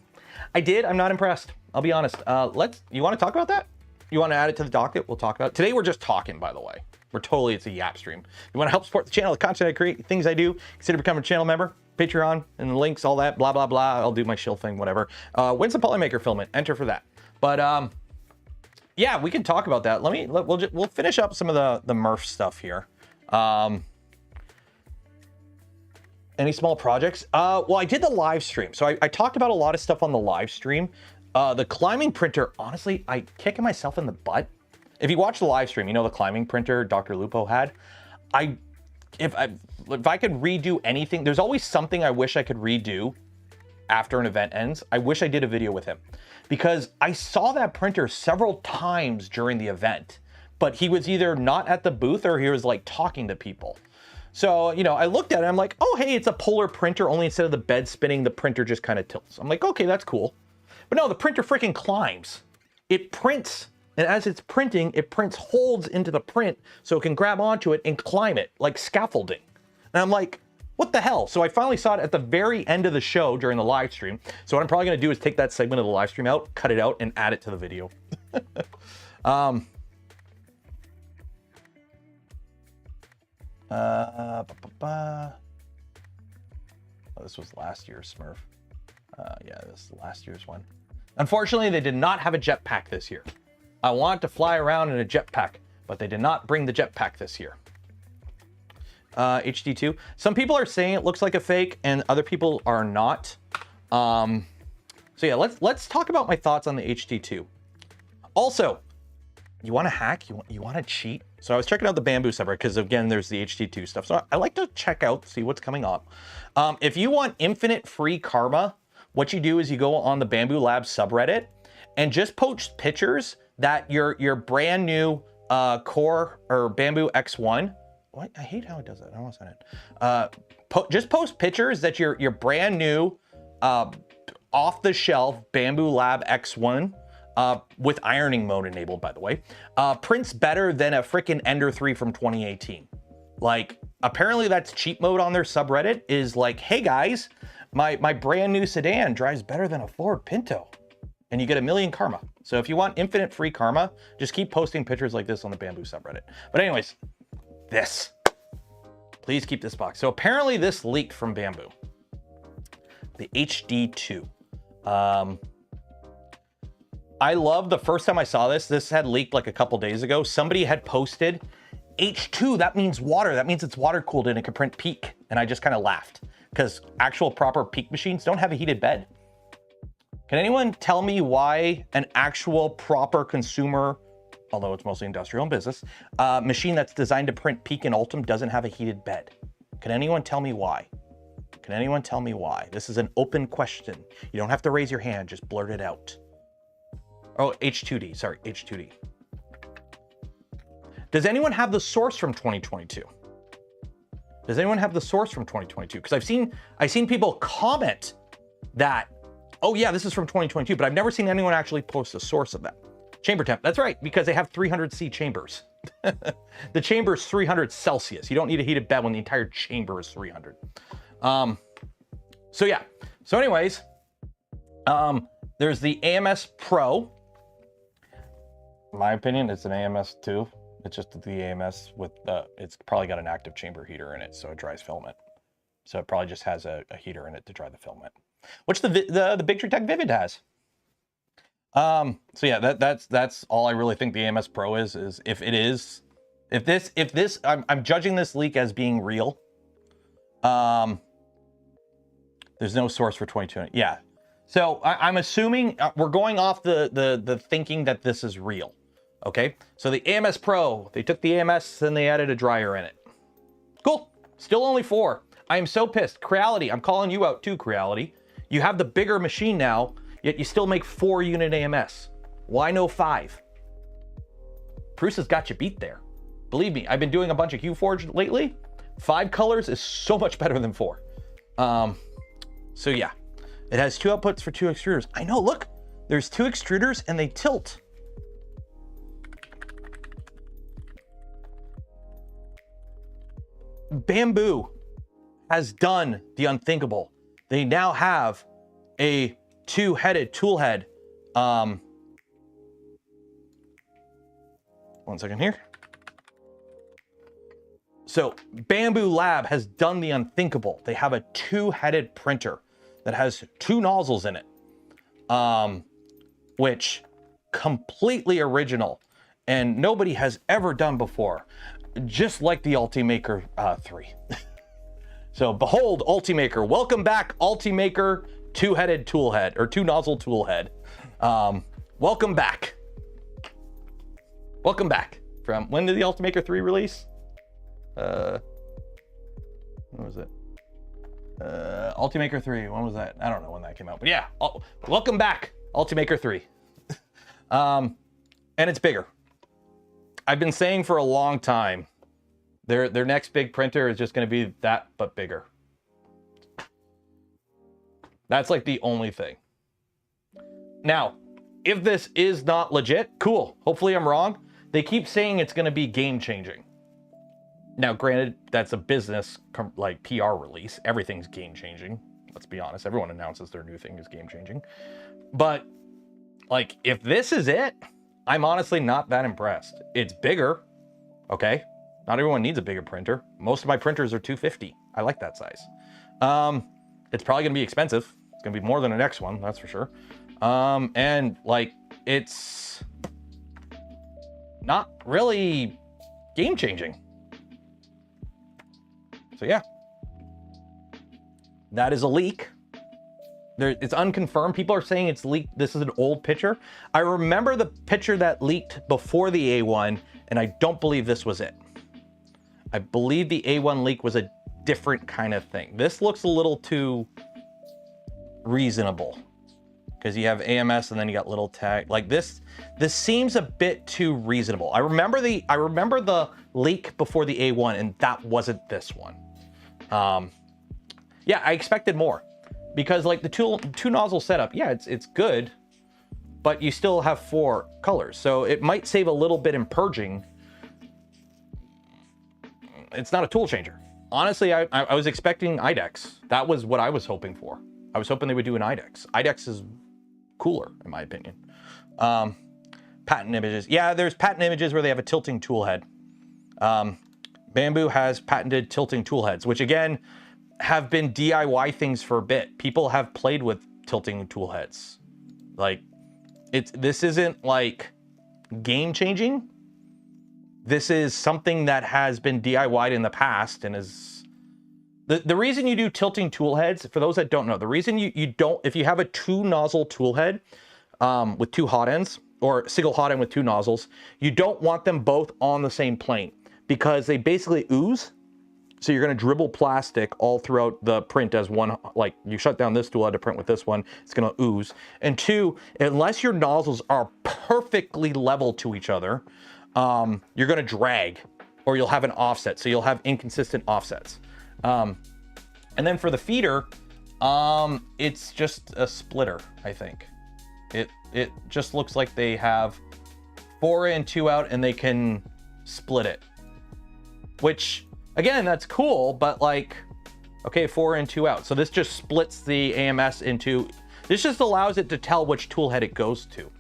I did. I'm not impressed. I'll be honest. You want to talk about that? You want to add it to the docket? We'll talk about it. Today we're just talking, by the way. It's a yap stream. You want to help support the channel, the content I create, things I do, consider becoming a channel member, Patreon, and the links, all that, blah, blah, blah. I'll do my shill thing, whatever. Win some POLYMAKER filament, enter for that. But yeah, we can talk about that. We'll finish up some of the MRRF stuff here. Any small projects? Well, I did the live stream. So I talked about a lot of stuff on the live stream. The climbing printer, honestly, I kicking myself in the butt. If you watch the live stream, you know the climbing printer Dr. Lupo had. If I could redo anything, there's always something I wish I could redo after an event ends. I wish I did a video with him because I saw that printer several times during the event, but he was either not at the booth or he was like talking to people. So, you know, I looked at it, I'm like, oh, hey, it's a polar printer, only instead of the bed spinning, the printer just kind of tilts. I'm like, okay, that's cool. But no, the printer freaking climbs. It prints. And as it's printing, it prints holes into the print so it can grab onto it and climb it like scaffolding. And I'm like, what the hell? So I finally saw it at the very end of the show during the live stream. So what I'm probably going to do is take that segment of the live stream out, cut it out, and add it to the video. Oh, this was last year's Smurf. Yeah, this is last year's one. Unfortunately, they did not have a jetpack this year. I want to fly around in a jetpack, but they did not bring the jetpack this year. HD2. Some people are saying it looks like a fake, and other people are not. So yeah, let's talk about my thoughts on the HD2. Also, you want to hack? You want to cheat? So I was checking out the Bamboo subreddit because again, there's the HD2 stuff. So I like to check out, see what's coming up. If you want infinite free karma, what you do is you go on the Bamboo Labs subreddit and just post pictures that your brand new Core or Bamboo X1. What? I hate how it does that. I don't want to send it. Just post pictures that your brand new off the shelf Bamboo Lab X1 with ironing mode enabled, by the way, prints better than a freaking Ender 3 from 2018. Like, apparently that's cheat mode on their subreddit is like, hey guys, my brand new sedan drives better than a Ford Pinto. And you get 1,000,000 karma. So if you want infinite free karma, just keep posting pictures like this on the Bamboo subreddit. But anyways, this. Please keep this box. So apparently this leaked from Bamboo. The HD2. I love the first time I saw this had leaked like a couple days ago. Somebody had posted H2, that means water. That means it's water cooled and it can print peak. And I just kind of laughed because actual proper peak machines don't have a heated bed. Can anyone tell me why an actual proper consumer, although it's mostly industrial and business, machine that's designed to print peak and Ultim doesn't have a heated bed? Can anyone tell me why? Can anyone tell me why? This is an open question. You don't have to raise your hand, just blurt it out. Oh, H2D, sorry, H2D. Does anyone have the source from 2022? Does anyone have the source from 2022? Because I've seen people comment that, oh yeah, this is from 2022, but I've never seen anyone actually post a source of that. Chamber temp, that's right, because they have 300C chambers. The chamber is 300 Celsius. You don't need a heated bed when the entire chamber is 300. So yeah, so anyways, there's the AMS Pro. In my opinion, it's an AMS too. It's just the AMS with it's probably got an active chamber heater in it, so it dries filament. So it probably just has a heater in it to dry the filament, which the BigTreeTech Vivid has. So yeah, that's all I really think the AMS Pro is if this I'm judging this leak as being real. There's no source for 2020. Yeah. So I'm assuming we're going off the thinking that this is real. Okay. So the AMS Pro, they took the AMS and they added a dryer in it. Cool. Still only 4. I am so pissed. Creality, I'm calling you out too, Creality. You have the bigger machine now, yet you still make 4 unit AMS. Why no 5? Prusa's got you beat there. Believe me, I've been doing a bunch of Qforge lately. 5 colors is so much better than 4. So yeah, it has 2 outputs for 2 extruders. I know, look, there's 2 extruders and they tilt. Bamboo has done the unthinkable. They now have a 2-headed tool head. 1 second here. So Bamboo Lab has done the unthinkable. They have a 2-headed printer that has 2 nozzles in it, which completely original and nobody has ever done before, just like the POLYMAKER 3. So behold, POLYMAKER. Welcome back, POLYMAKER 2-headed tool head or 2-nozzle tool head. Welcome back. Welcome back. From when did the POLYMAKER 3 release? What was it? POLYMAKER 3, when was that? I don't know when that came out, but yeah, welcome back, POLYMAKER 3. And it's bigger. I've been saying for a long time, their next big printer is just gonna be that, but bigger. That's like the only thing. Now, if this is not legit, cool. Hopefully I'm wrong. They keep saying it's gonna be game changing. Now, granted, that's a business like PR release. Everything's game changing. Let's be honest. Everyone announces their new thing is game changing. But like, if this is it, I'm honestly not that impressed. It's bigger. Okay. Not everyone needs a bigger printer. Most of my printers are 250. I like that size. It's probably going to be expensive. It's going to be more than the next one. That's for sure. And like, it's not really game changing. So yeah, that is a leak. It's unconfirmed. People are saying it's leaked. This is an old picture. I remember the picture that leaked before the A1, and I don't believe this was it. I believe the A1 leak was a different kind of thing. This looks a little too reasonable because you have AMS and then you got little tag. Like this seems a bit too reasonable. I remember the leak before the A1, and that wasn't this one. Yeah, I expected more because like the two nozzle setup, yeah, it's good, but you still have 4 colors. So it might save a little bit in purging. It's not a tool changer. Honestly, I was expecting IDEX. That was what I was hoping for. I was hoping they would do an IDEX. IDEX is cooler, in my opinion. Patent images. Yeah, there's patent images where they have a tilting tool head. Bamboo has patented tilting tool heads, which again, have been DIY things for a bit. People have played with tilting tool heads. Like, this isn't like game changing. This is something that has been DIY'd in the past and is the reason you do tilting tool heads, for those that don't know, the reason you don't, if you have a 2 nozzle tool head with 2 hot ends or single hot end with 2 nozzles, you don't want them both on the same plane because they basically ooze. So you're going to dribble plastic all throughout the print as one, like you shut down this tool head to print with this one, it's going to ooze. And 2, unless your nozzles are perfectly level to each other, you're going to drag or you'll have an offset. So you'll have inconsistent offsets. And then for the feeder, it's just a splitter, I think. It just looks like they have 4 in, 2 out, and they can split it. Which, again, that's cool, but like, okay, 4 in, 2 out. So this just splits the AMS into, this just allows it to tell which tool head it goes to.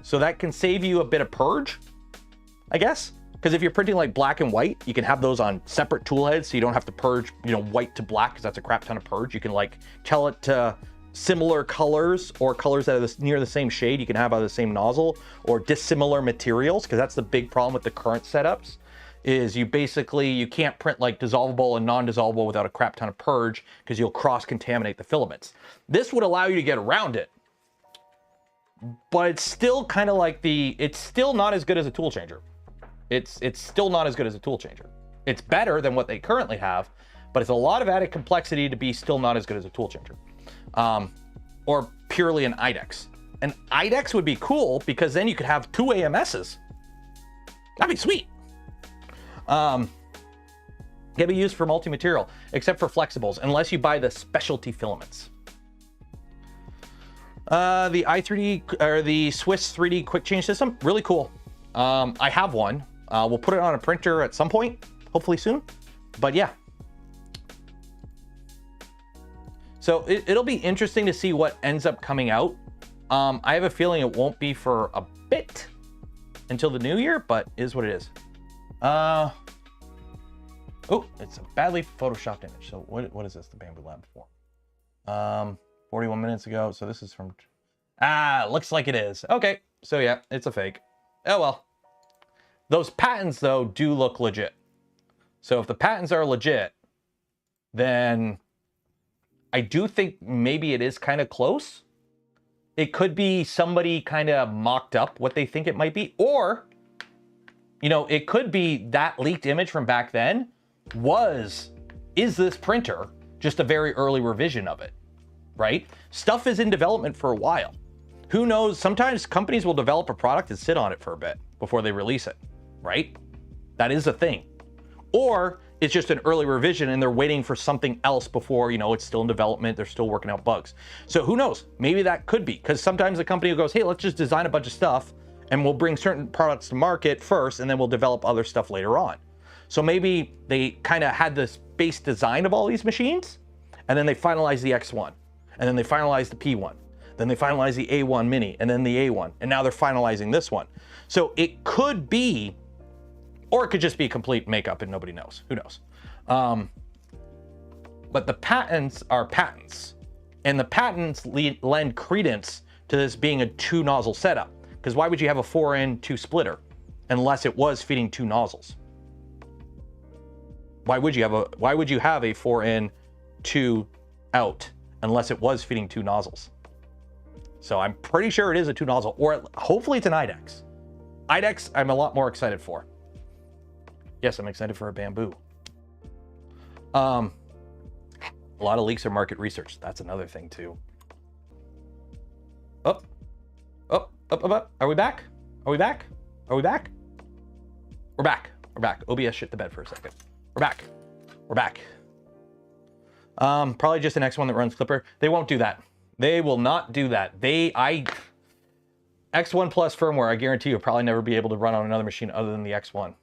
So that can save you a bit of purge, I guess. Because if you're printing like black and white, you can have those on separate tool heads so you don't have to purge, you know, white to black, because that's a crap ton of purge. You can like tell it to similar colors or colors that are near the same shade you can have out of the same nozzle, or dissimilar materials, because that's the big problem with the current setups, is you can't print like dissolvable and non-dissolvable without a crap ton of purge because you'll cross-contaminate the filaments. This would allow you to get around it, but it's still kind of like it's still not as good as a tool changer. It's still not as good as a tool changer. It's better than what they currently have, but it's a lot of added complexity to be still not as good as a tool changer. Or purely an IDEX. An IDEX would be cool because then you could have 2 AMSs. That'd be sweet. Can be used for multi-material, except for flexibles, unless you buy the specialty filaments. The i3D or the Swiss 3D quick change system, really cool. I have one. We'll put it on a printer at some point, hopefully soon. But yeah. So it'll be interesting to see what ends up coming out. I have a feeling it won't be for a bit until the new year, but it is what it is. Oh, it's a badly photoshopped image. So what is this, the Bamboo Lab for? 41 minutes ago. So this is from, looks like it is. Okay, so yeah, it's a fake. Oh well. Those patents though do look legit. So if the patents are legit, then I do think maybe it is kind of close. It could be somebody kind of mocked up what they think it might be, or, you know, it could be that leaked image from back then is this printer just a very early revision of it, right? Stuff is in development for a while. Who knows? Sometimes companies will develop a product and sit on it for a bit before they release it, right? That is a thing. Or it's just an early revision and they're waiting for something else before, you know, it's still in development, they're still working out bugs. So who knows? Maybe that could be, because sometimes the company goes, hey, let's just design a bunch of stuff and we'll bring certain products to market first and then we'll develop other stuff later on. So maybe they kind of had this base design of all these machines, and then they finalized the X1, and then they finalized the P1, then they finalized the A1 Mini, and then the A1, and now they're finalizing this one. So it could be, or it could just be complete makeup and nobody knows. Who knows? But the patents are patents, and the patents lend credence to this being a 2-nozzle setup. Because why would you have a 4-in 2 splitter unless it was feeding 2 nozzles? Why would you have a 4-in 2 out unless it was feeding 2 nozzles? So I'm pretty sure it is a 2-nozzle, or hopefully it's an IDEX. IDEX, I'm a lot more excited for. Yes, I'm excited for a Bamboo. A lot of leaks are market research. That's another thing too. Up. Are we back? Are we back? Are we back? We're back. We're back. OBS shit the bed for a second. We're back. We're back. Probably just an X1 that runs Clipper. They won't do that. They will not do that. X1 plus firmware, I guarantee you'll probably never be able to run on another machine other than the X1.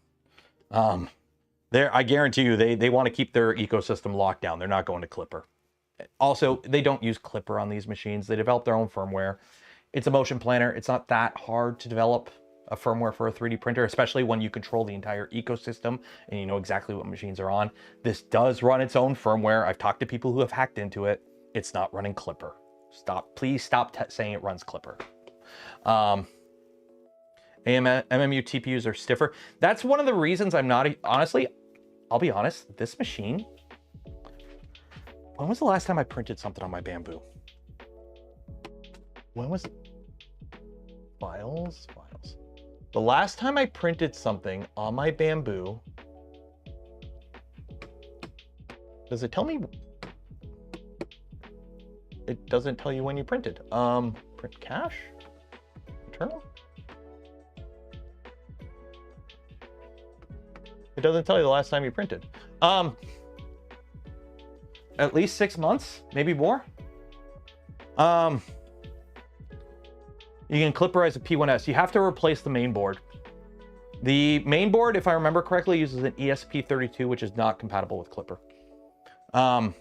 I guarantee you they want to keep their ecosystem locked down. They're not going to Clipper. Also, they don't use Clipper on these machines. They develop their own firmware. It's a motion planner. It's not that hard to develop a firmware for a 3D printer, especially when you control the entire ecosystem and you know exactly what machines are on. This does run its own firmware. I've talked to people who have hacked into it. It's not running Clipper. Please stop saying it runs Clipper. MMU TPUs are stiffer. That's one of the reasons I'm not, honestly, I'll be honest, this machine, when was the last time I printed something on my Bamboo? When was it? Files. The last time I printed something on my Bamboo, does it tell me? It doesn't tell you when you printed. Print cache? Internal? It doesn't tell you the last time you printed. At least 6 months, maybe more. You can Clipperize a P1S. You have to replace the main board. The main board, if I remember correctly, uses an ESP32, which is not compatible with Clipper. You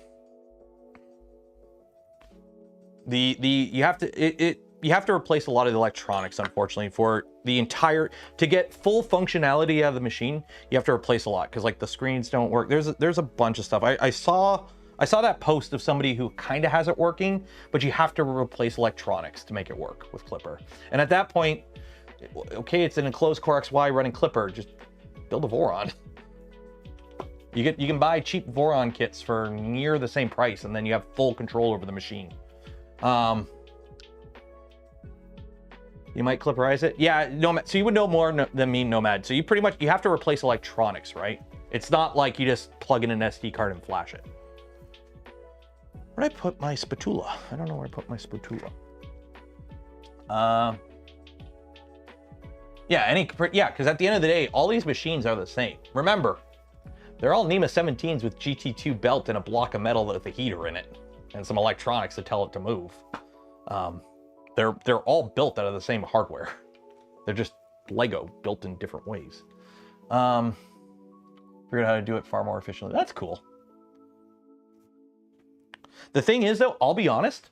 have to replace a lot of the electronics, unfortunately, for the entire, to get full functionality out of the machine. You have to replace a lot because like the screens don't work. There's a bunch of stuff. I saw that post of somebody who kind of has it working, but you have to replace electronics to make it work with Clipper. And at that point, okay, it's an enclosed Core XY running Clipper. Just build a Voron. You can buy cheap Voron kits for near the same price, and then you have full control over the machine. You might Clipperize it. Yeah, Nomad. So you would know more than me, Nomad. So you have to replace electronics, right? It's not like you just plug in an SD card and flash it. Where'd I put my spatula? I don't know where I put my spatula. Yeah, because at the end of the day, all these machines are the same. Remember, they're all NEMA 17s with GT2 belt and a block of metal with a heater in it, and some electronics to tell it to move. They're all built out of the same hardware. They're just Lego built in different ways. Figured out how to do it far more efficiently. That's cool. The thing is, though, I'll be honest,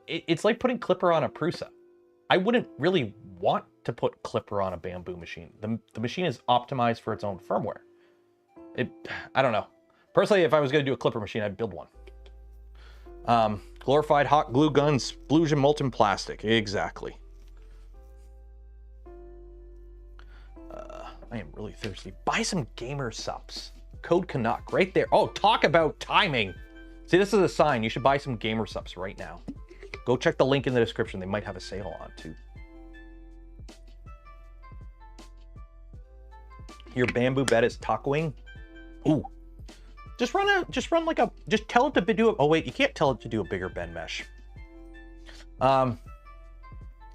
it's like putting Clipper on a Prusa. I wouldn't really want to put Clipper on a Bamboo machine. The machine is optimized for its own firmware. I don't know. Personally, if I was going to do a Clipper machine, I'd build one. Glorified hot glue gun, explosion molten plastic. Exactly. I am really thirsty. Buy some gamer subs. Code Canuck right there. Oh, talk about timing. See, this is a sign. You should buy some gamer subs right now. Go check the link in the description. They might have a sale on too. Your Bamboo bed is tacoing. Ooh. Just tell it to do it. Oh wait, you can't tell it to do a bigger bend mesh. Runs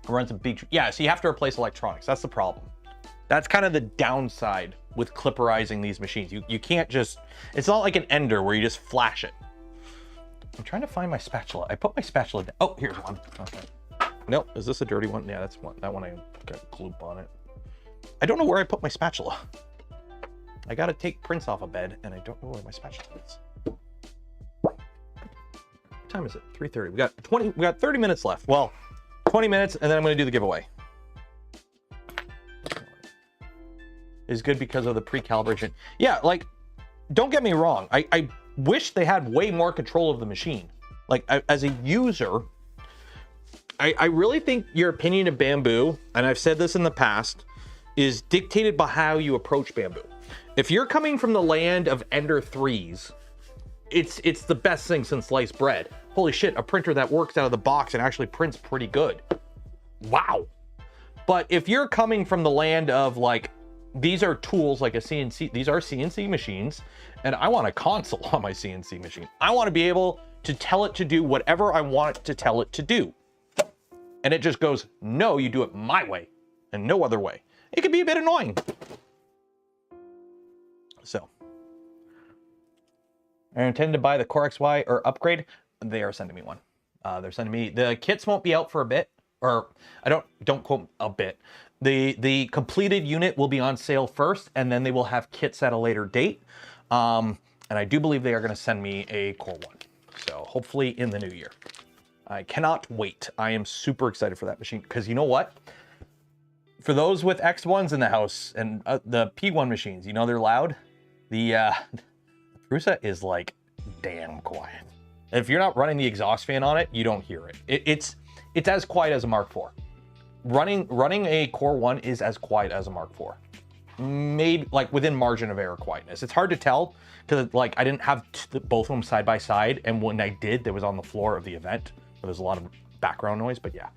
a big, yeah, so you have to replace electronics. That's the problem. That's kind of the downside with Clipperizing these machines. You can't just, it's not like an Ender where you just flash it. I'm trying to find my spatula. I put my spatula down. Oh, here's one. Okay. Nope, is this a dirty one? Yeah, that's one. That one I got gloop on it. I don't know where I put my spatula. I gotta take Prince off a bed, and I don't know where my spatula is. What time is it? 3:30. We got 30 minutes left. Well, 20 minutes, and then I'm gonna do the giveaway. Is good because of the pre-calibration. Yeah, like, don't get me wrong. I wish they had way more control of the machine. Like, as a user, I really think your opinion of Bamboo, and I've said this in the past, is dictated by how you approach Bamboo. If you're coming from the land of Ender 3s, it's the best thing since sliced bread. Holy shit, a printer that works out of the box and actually prints pretty good. Wow. But if you're coming from the land of, like, these are tools like a CNC, these are CNC machines, and I want a console on my CNC machine. I want to be able to tell it to do whatever I want it to tell it to do. And it just goes, no, you do it my way and no other way. It can be a bit annoying. So, I intend to buy the Core XY or upgrade. They are sending me one. They're sending me, the kits won't be out for a bit, or don't quote a bit. The completed unit will be on sale first, and then they will have kits at a later date. And I do believe they are going to send me a Core One. So hopefully in the new year. I cannot wait. I am super excited for that machine, because you know what? For those with X1s in the house and the P1 machines, you know they're loud. The Prusa is like damn quiet. If you're not running the exhaust fan on it, you don't hear it. It's as quiet as a Mark IV. Running a Core One is as quiet as a Mark IV. Maybe like within margin of error quietness. It's hard to tell because like I didn't have both of them side by side, and when I did, there was on the floor of the event. There was a lot of background noise, but yeah.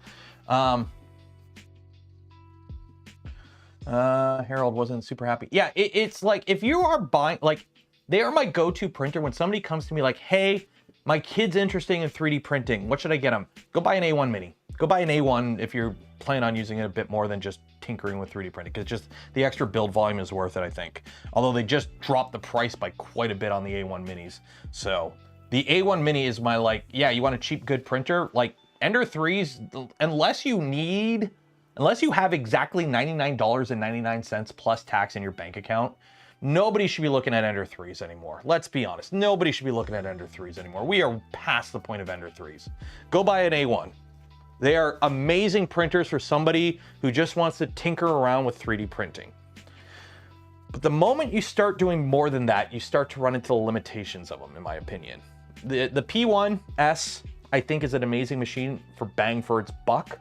Harold wasn't super happy. Yeah, it's like if you are buying, like they are my go-to printer when somebody comes to me like, hey, my kid's interested in 3D printing. What should I get him? Go buy an A1 Mini. Go buy an A1 if you're planning on using it a bit more than just tinkering with 3D printing, because just the extra build volume is worth it, I think. Although they just dropped the price by quite a bit on the A1 Minis. So the A1 Mini is my, like, yeah, you want a cheap, good printer? Like Ender 3s, unless you have exactly $99.99 plus tax in your bank account, nobody should be looking at Ender 3s anymore. Let's be honest. Nobody should be looking at Ender 3s anymore. We are past the point of Ender 3s. Go buy an A1. They are amazing printers for somebody who just wants to tinker around with 3D printing. But the moment you start doing more than that, you start to run into the limitations of them, in my opinion. The P1S, I think, is an amazing machine for bang for its buck.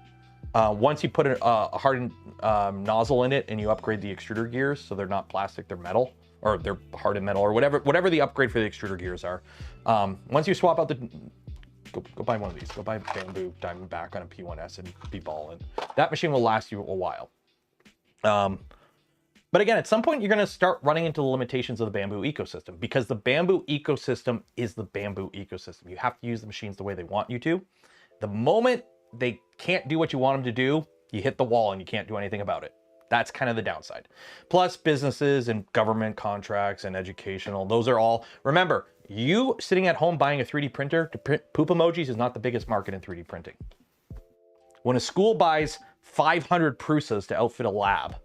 Once you put a hardened nozzle in it and you upgrade the extruder gears, so they're not plastic, they're metal, or they're hardened metal, or whatever the upgrade for the extruder gears are. Once you swap out the, go buy one of these. Go buy Bamboo Diamondback on a P1S and be ballin'. That machine will last you a while. But again, at some point, you're going to start running into the limitations of the Bamboo ecosystem, because the Bamboo ecosystem is the Bamboo ecosystem. You have to use the machines the way they want you to. The moment they can't do what you want them to do, you hit the wall and you can't do anything about it. That's kind of the downside. Plus businesses and government contracts and educational, those are all, remember, you sitting at home buying a 3D printer to print poop emojis is not the biggest market in 3D printing. When a school buys 500 Prusas to outfit a lab,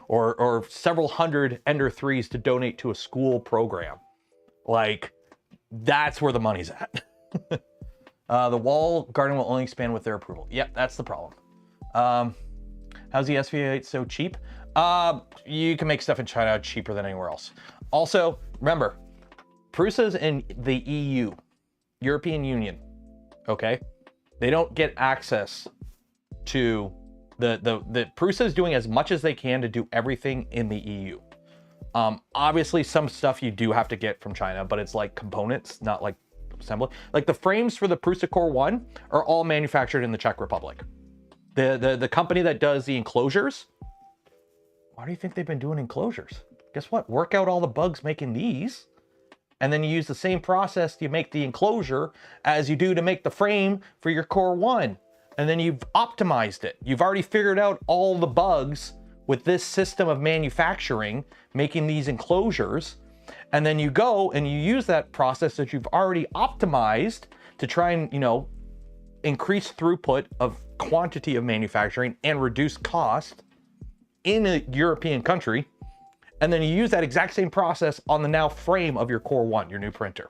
or several hundred Ender 3s to donate to a school program, like, that's where the money's at. The wall garden will only expand with their approval. Yep, that's the problem. How's the SV8 so cheap? You can make stuff in China cheaper than anywhere else. Also, remember, Prusa's in the EU, European Union, okay? They don't get access to the Prusa's doing as much as they can to do everything in the EU. Obviously, some stuff you do have to get from China, but it's like components, not like assembly. Like the frames for the Prusa Core One are all manufactured in the Czech Republic. The company that does the enclosures, why do you think they've been doing enclosures? Guess what? Work out all the bugs making these, and then you use the same process to make the enclosure as you do to make the frame for your Core One. And then you've optimized it. You've already figured out all the bugs with this system of manufacturing, making these enclosures. And then you go and you use that process that you've already optimized to try and, increase throughput of quantity of manufacturing and reduce cost in a European country. And then you use that exact same process on the now frame of your Core One, your new printer.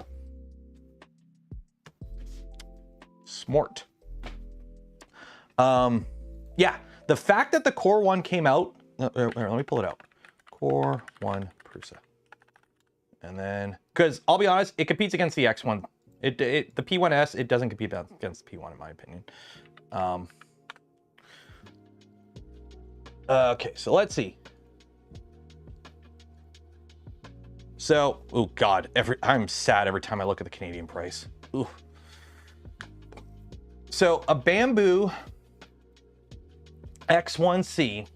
Smart. Yeah, the fact that the Core One came out, let me pull it out. Core One Prusa. And then, because I'll be honest, it competes against the X1. The P1S, it doesn't compete against the P1 in my opinion. Okay, so let's see. So, oh God, I'm sad every time I look at the Canadian price. Ooh. So a Bamboo X1C,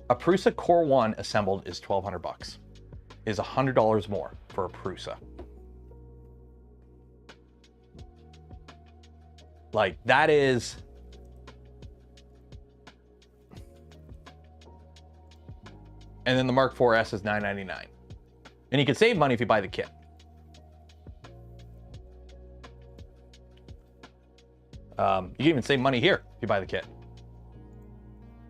a Prusa Core One assembled is $1,200. Is $100 more for a Prusa. Like that is, and then the Mark IVS is $999. And you can save money if you buy the kit. You can even save money here if you buy the kit.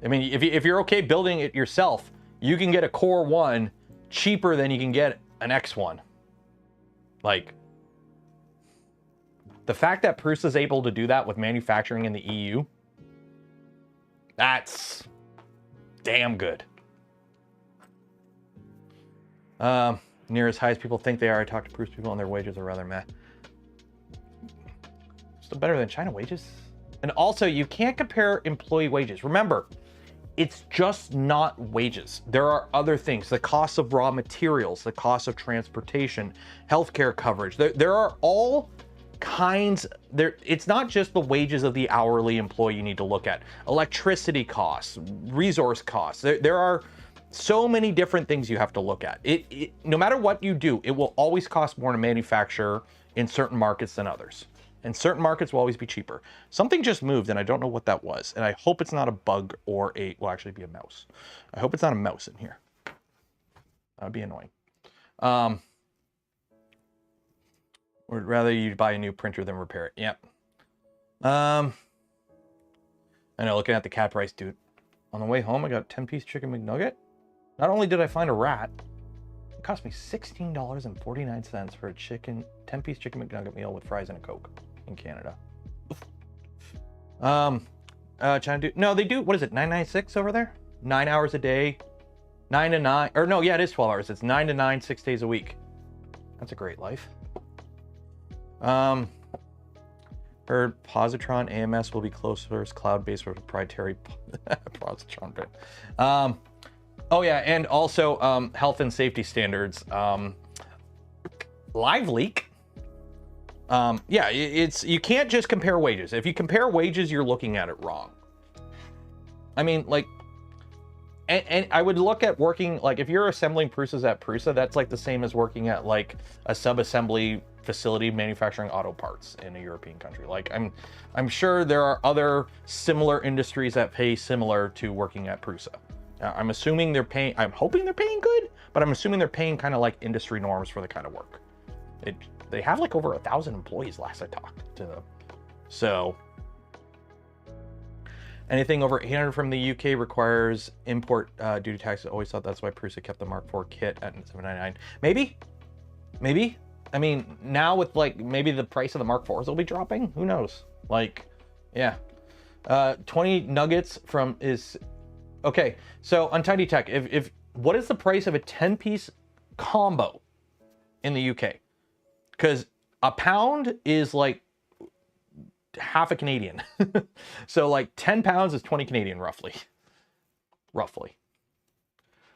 I mean, if you're okay building it yourself, you can get a Core One cheaper than you can get an X1. Like, the fact that Prusa is able to do that with manufacturing in the EU, that's damn good. Near as high as people think they are. I talk to Prusa people and their wages are rather meh. Still better than China wages. And also, you can't compare employee wages. Remember, it's just not wages. There are other things, the cost of raw materials, the cost of transportation, healthcare coverage. There are all kinds. It's not just the wages of the hourly employee you need to look at. Electricity costs, resource costs. There are so many different things you have to look at. No matter what you do, it will always cost more to manufacture in certain markets than others. And certain markets will always be cheaper. Something just moved and I don't know what that was. And I hope it's not a bug or will actually be a mouse. I hope it's not a mouse in here. That would be annoying. Or rather you buy a new printer than repair it. Yep. I know, looking at the cat price, dude. On the way home, I got a 10-piece chicken McNugget. Not only did I find a rat, it cost me $16.49 for a 10-piece chicken McNugget meal with fries and a Coke in Canada. China do, no, they do, what is it, 996 over there? 9 hours a day, 9 to 9, or no, yeah, it is 12 hours. It's 9 to 9, 6 days a week. That's a great life. Heard Positron AMS will be closer as cloud-based or proprietary Positron bit. Oh yeah, and also health and safety standards. Live leak. Yeah, you can't just compare wages. If you compare wages, you're looking at it wrong. I mean, like, and I would look at working, like, if you're assembling Prusas at Prusa, that's like the same as working at like a sub-assembly facility manufacturing auto parts in a European country. Like, I'm sure there are other similar industries that pay similar to working at Prusa. I'm assuming they're paying, I'm hoping they're paying good, but I'm assuming they're paying kind of like industry norms for the kind of work. They have like over 1,000 employees last I talked to them. So anything over 800 from the UK requires import duty tax. I always thought that's why Prusa kept the Mark IV kit at $799. Maybe. I mean, now with like, maybe the price of the Mark IVs will be dropping. Who knows? Like, yeah. 20 nuggets from is, okay. So on Tiny Tech, what is the price of a 10-piece combo in the UK? Because a pound is like half a Canadian. So like 10 pounds is 20 Canadian roughly.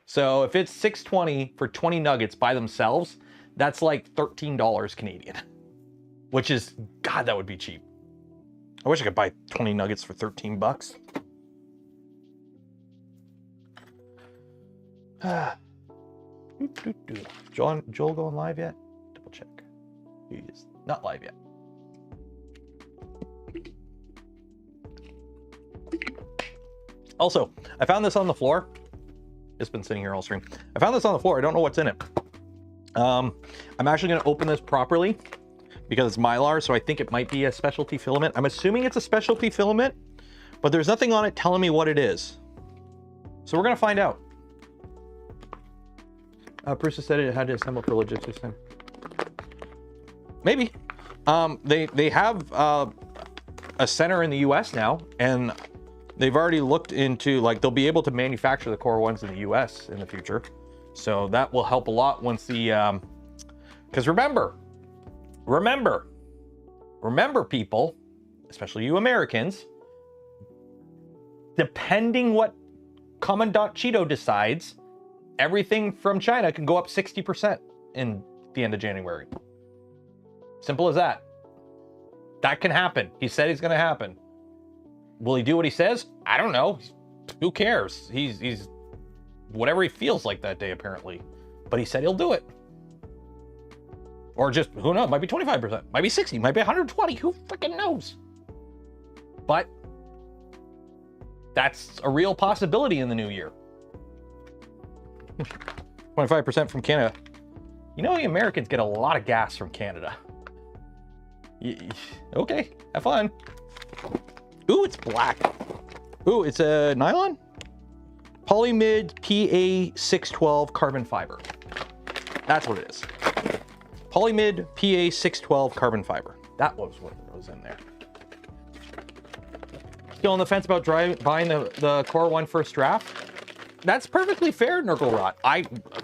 So if it's $6.20 for 20 nuggets by themselves, that's like $13 Canadian, which is, God, that would be cheap. I wish I could buy 20 nuggets for 13 bucks. Joel going live yet? Double check. He is not live yet. Also, I found this on the floor. It's been sitting here all stream. I found this on the floor. I don't know what's in it. I'm actually going to open this properly because it's Mylar, so I think it might be a specialty filament. I'm assuming it's a specialty filament, but there's nothing on it telling me what it is. So we're going to find out. Prusa said it had to assemble for logistics time. Maybe. They have a center in the US now, and they've already looked into, like, they'll be able to manufacture the Core Ones in the US in the future. So that will help a lot once the, because remember people, especially you Americans, depending what Commandant Cheeto decides, everything from China can go up 60% in the end of January. Simple as that. That can happen. He said it's going to happen. Will he do what he says? I don't know. Who cares? He's whatever he feels like that day, apparently. But he said he'll do it. Or just, who knows? Might be 25%. Might be 60. Might be 120. Who freaking knows? But that's a real possibility in the new year. 25% from Canada. You know, the Americans get a lot of gas from Canada. Okay, have fun. Ooh, it's black. Ooh, it's a nylon? Polymid PA612 carbon fiber. That's what it is. Polymid PA612 carbon fiber. That was what was in there. Still on the fence about buying the Core One first draft? That's perfectly fair, Nurgle I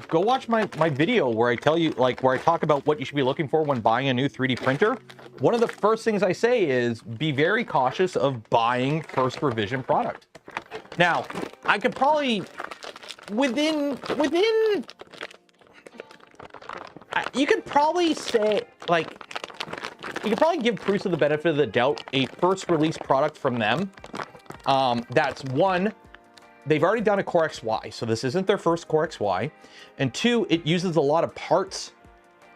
go watch my video where I tell you, like, where I talk about what you should be looking for when buying a new 3D printer. One of the first things I say is be very cautious of buying first revision product. Now, I could probably within you could probably say, like, you could probably give Prusa the benefit of the doubt, a first release product from them. That's one, they've already done a Core XY, so this isn't their first Core XY. And two, it uses a lot of parts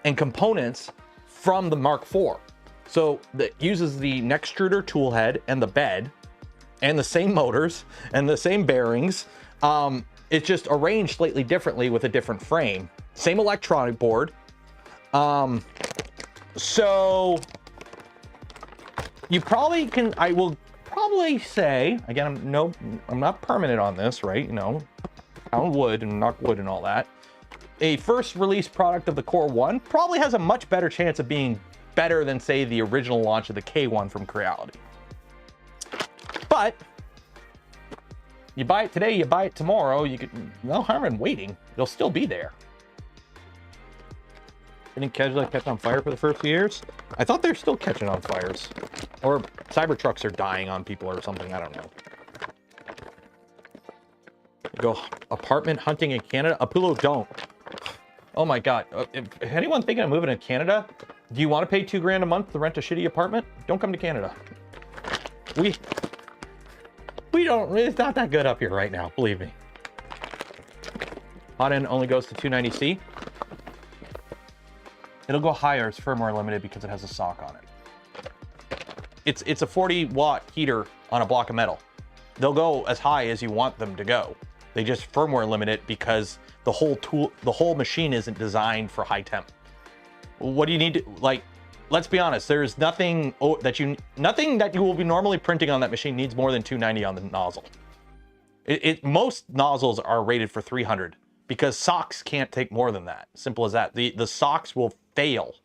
and components from the Mark IV. So that uses the Nextruder tool head and the bed and the same motors and the same bearings. It's just arranged slightly differently with a different frame. Same electronic board. So you probably can, I will probably say, again, I'm not permanent on this, right? You know, on wood and knock wood and all that. A first release product of the Core One probably has a much better chance of being better than, say, the original launch of the K1 from Creality. But you buy it today, you buy it tomorrow, you could, no harm in waiting. It'll still be there. Didn't casually catch on fire for the first few years? I thought they're still catching on fires. Or Cybertrucks are dying on people or something, I don't know. Go apartment hunting in Canada? Apollo, don't. Oh my God. If anyone thinking of moving to Canada, do you want to pay $2 grand a month to rent a shitty apartment? Don't come to Canada. We don't, it's not that good up here right now, believe me. Hot end only goes to 290C. It'll go higher as firmware limited because it has a sock on it. It's a 40-watt heater on a block of metal. They'll go as high as you want them to go. They just firmware limit it because the whole machine isn't designed for high temp. What do you need to, like, let's be honest, there's nothing that you will be normally printing on that machine needs more than 290 on the nozzle. Most nozzles are rated for 300 because socks can't take more than that. Simple as that. The socks will fail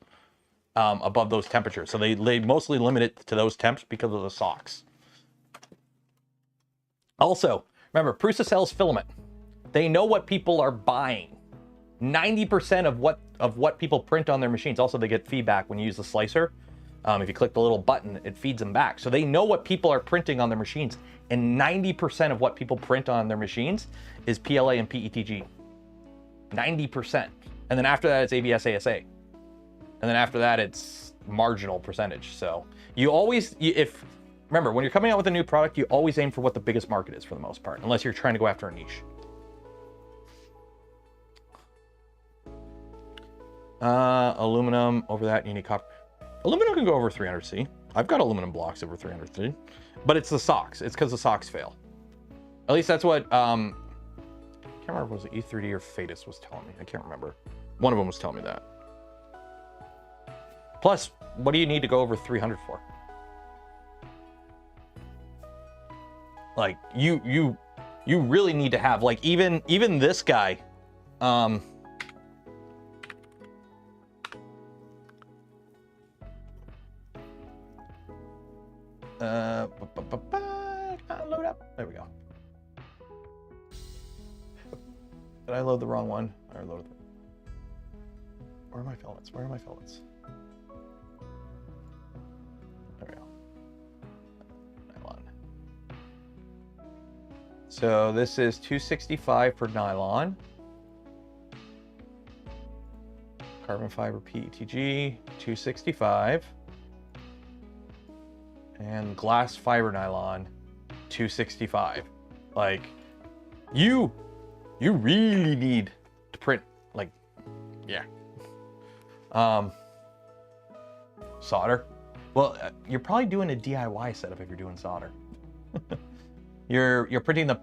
above those temperatures. So they mostly limit it to those temps because of the socks. Also, remember, Prusa sells filament. They know what people are buying. 90% of what people print on their machines. Also, they get feedback when you use the slicer. If you click the little button, it feeds them back. So they know what people are printing on their machines. And 90% of what people print on their machines is PLA and PETG. 90%. And then after that, it's ABS ASA. And then after that, it's marginal percentage. So you always, remember, when you're coming out with a new product, you always aim for what the biggest market is for the most part, unless you're trying to go after a niche. Aluminum, over that, you need copper. Aluminum can go over 300C. I've got aluminum blocks over 300C, but it's the socks. It's because the socks fail. At least that's what, I can't remember if it was E3D or Fatus was telling me. I can't remember. One of them was telling me that. Plus, what do you need to go over 300 for? Like, you really need to have, like, even this guy, Yep, there we go. Did I load the wrong one? Or load the... Where are my filaments? Where are my filaments? There we go. Nylon. So this is 265 for nylon. Carbon fiber PETG, 265. And glass fiber nylon, 265. Like, you really need to print, like, yeah. Solder. Well, you're probably doing a DIY setup if you're doing solder. You're printing the.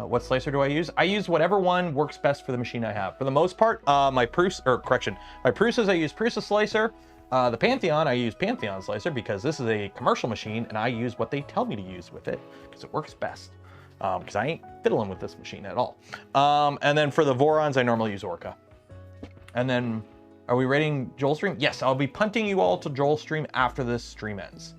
What slicer do I use? I use whatever one works best for the machine I have. For the most part, my Prusas, I use Prusa slicer. The Pantheon, I use Pantheon slicer because this is a commercial machine and I use what they tell me to use with it because it works best. Because I ain't fiddling with this machine at all. And then for the Vorons, I normally use Orca. And then, are we rating Joel stream? Yes, I'll be punting you all to Joel stream after this stream ends.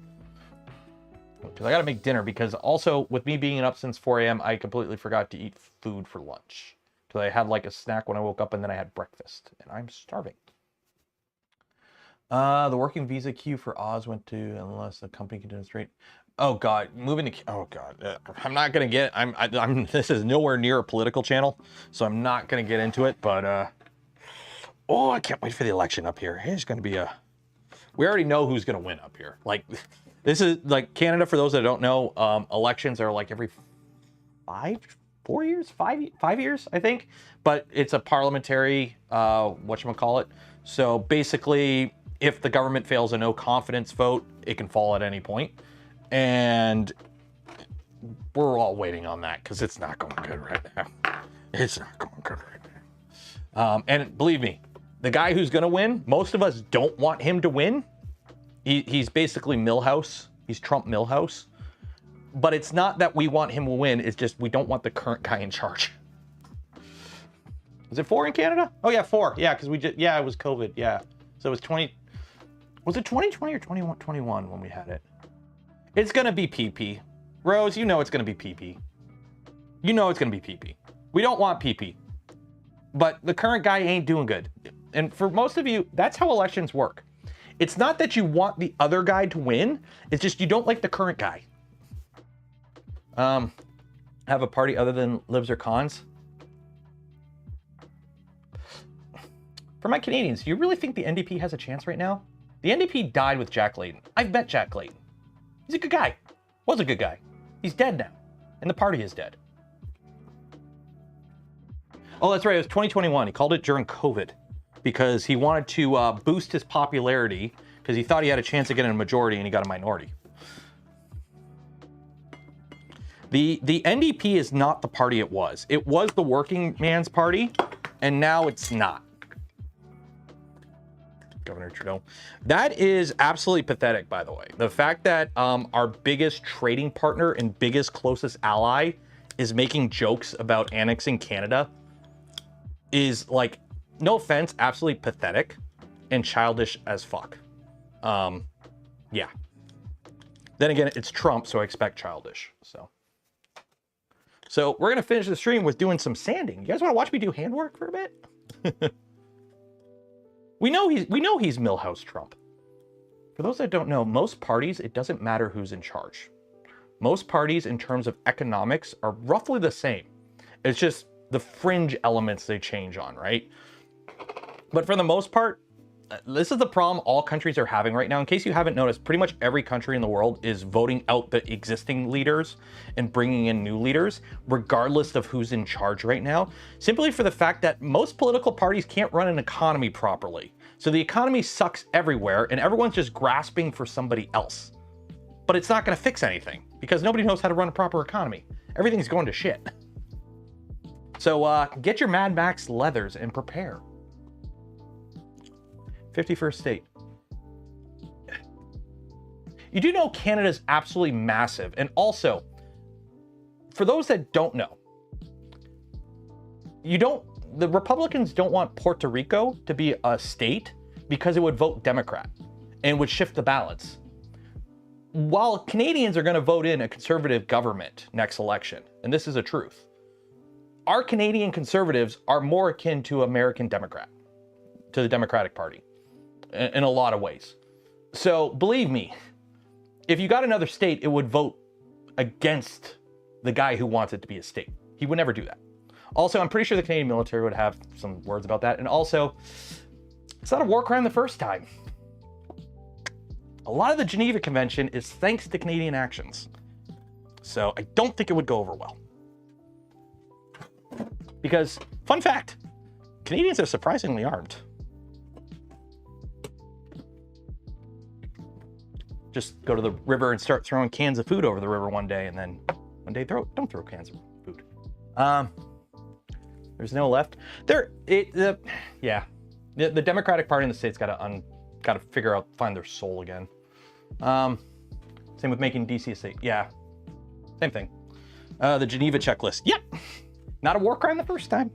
Because I gotta make dinner, because also with me being up since 4 a.m., I completely forgot to eat food for lunch. Because I had like a snack when I woke up and then I had breakfast. And I'm starving. The working visa queue for Oz went to, unless the company can demonstrate. Oh God, moving to, oh God, I'm not gonna get, this is nowhere near a political channel, so I'm not gonna get into it, but, oh, I can't wait for the election up here. It's gonna be we already know who's gonna win up here. Like, this is, like, Canada, for those that don't know, elections are like every 5 years, I think, but it's a parliamentary, whatchamacallit. So basically, if the government fails a no confidence vote, it can fall at any point. And we're all waiting on that because it's not going good right now. It's not going good right now. And believe me, the guy who's going to win, most of us don't want him to win. He's basically Milhouse. He's Trump Milhouse. But it's not that we want him to win. It's just we don't want the current guy in charge. Was it 4 in Canada? Oh, yeah, 4. Yeah, because we just, yeah, it was COVID. Yeah. So it was 20. Was it 2020 or 21 when we had it? It's going to be PP. Rose, you know it's going to be PP. You know it's going to be PP. We don't want PP. But the current guy ain't doing good. And for most of you, that's how elections work. It's not that you want the other guy to win. It's just you don't like the current guy. Have a party other than libs or cons? For my Canadians, do you really think the NDP has a chance right now? The NDP died with Jack Layton. I've met Jack Layton. He's a good guy. Was a good guy. He's dead now. And the party is dead. Oh, that's right. It was 2021. He called it during COVID because he wanted to boost his popularity because he thought he had a chance of getting a majority and he got a minority. The NDP is not the party it was. It was the working man's party, and now it's not. Governor Trudeau. That is absolutely pathetic, by the way. The fact that our biggest trading partner and biggest closest ally is making jokes about annexing Canada is, like, no offense, absolutely pathetic and childish as fuck. Yeah. Then again, it's Trump, so I expect childish. So we're gonna finish the stream with doing some sanding. You guys want to watch me do handwork for a bit? We know he's Milhouse Trump. For those that don't know, most parties, it doesn't matter who's in charge. Most parties, in terms of economics, are roughly the same. It's just the fringe elements they change on, right? But for the most part, this is the problem all countries are having right now. In case you haven't noticed, pretty much every country in the world is voting out the existing leaders and bringing in new leaders, regardless of who's in charge right now, simply for the fact that most political parties can't run an economy properly. So the economy sucks everywhere and everyone's just grasping for somebody else. But it's not going to fix anything because nobody knows how to run a proper economy. Everything's going to shit. So get your Mad Max leathers and prepare. 51st state. You do know Canada's absolutely massive. And also, for those that don't know, the Republicans don't want Puerto Rico to be a state because it would vote Democrat and would shift the balance. while Canadians are going to vote in a conservative government next election, and this is a truth, our Canadian conservatives are more akin to American Democrat, to the Democratic Party, in a lot of ways. So believe me, if you got another state, it would vote against the guy who wants it to be a state. He would never do that. Also, I'm pretty sure the Canadian military would have some words about that. And also, it's not a war crime the first time. A lot of the Geneva Convention is thanks to Canadian actions. So I don't think it would go over well. Because, fun fact, Canadians are surprisingly armed. Just go to the river and start throwing cans of food over the river one day, and then one day don't throw cans of food. There's no left. The Democratic Party in the States got to figure out, find their soul again. Same with making DC a state. Yeah, same thing. The Geneva checklist. Yep, not a war crime the first time.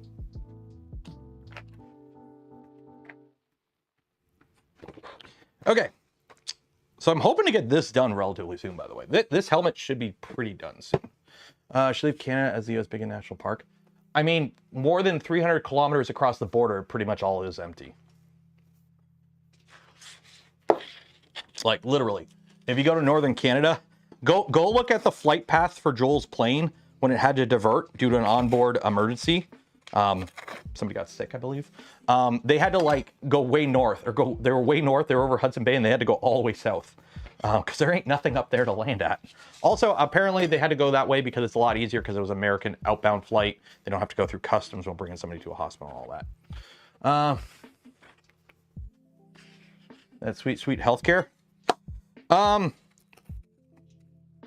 Okay, so I'm hoping to get this done relatively soon. By the way, this helmet should be pretty done soon. Should leave Canada as the U.S. biggest national park. I mean, more than 300 kilometers across the border, pretty much all is empty. Like literally, if you go to northern Canada, go look at the flight path for Joel's plane when it had to divert due to an onboard emergency. Somebody got sick, I believe. They had to like go way north, they were way north. They were over Hudson Bay, and they had to go all the way south because there ain't nothing up there to land at. Also, apparently they had to go that way because it's a lot easier because it was an American outbound flight. They don't have to go through customs when bringing somebody to a hospital and all that. That sweet, sweet healthcare.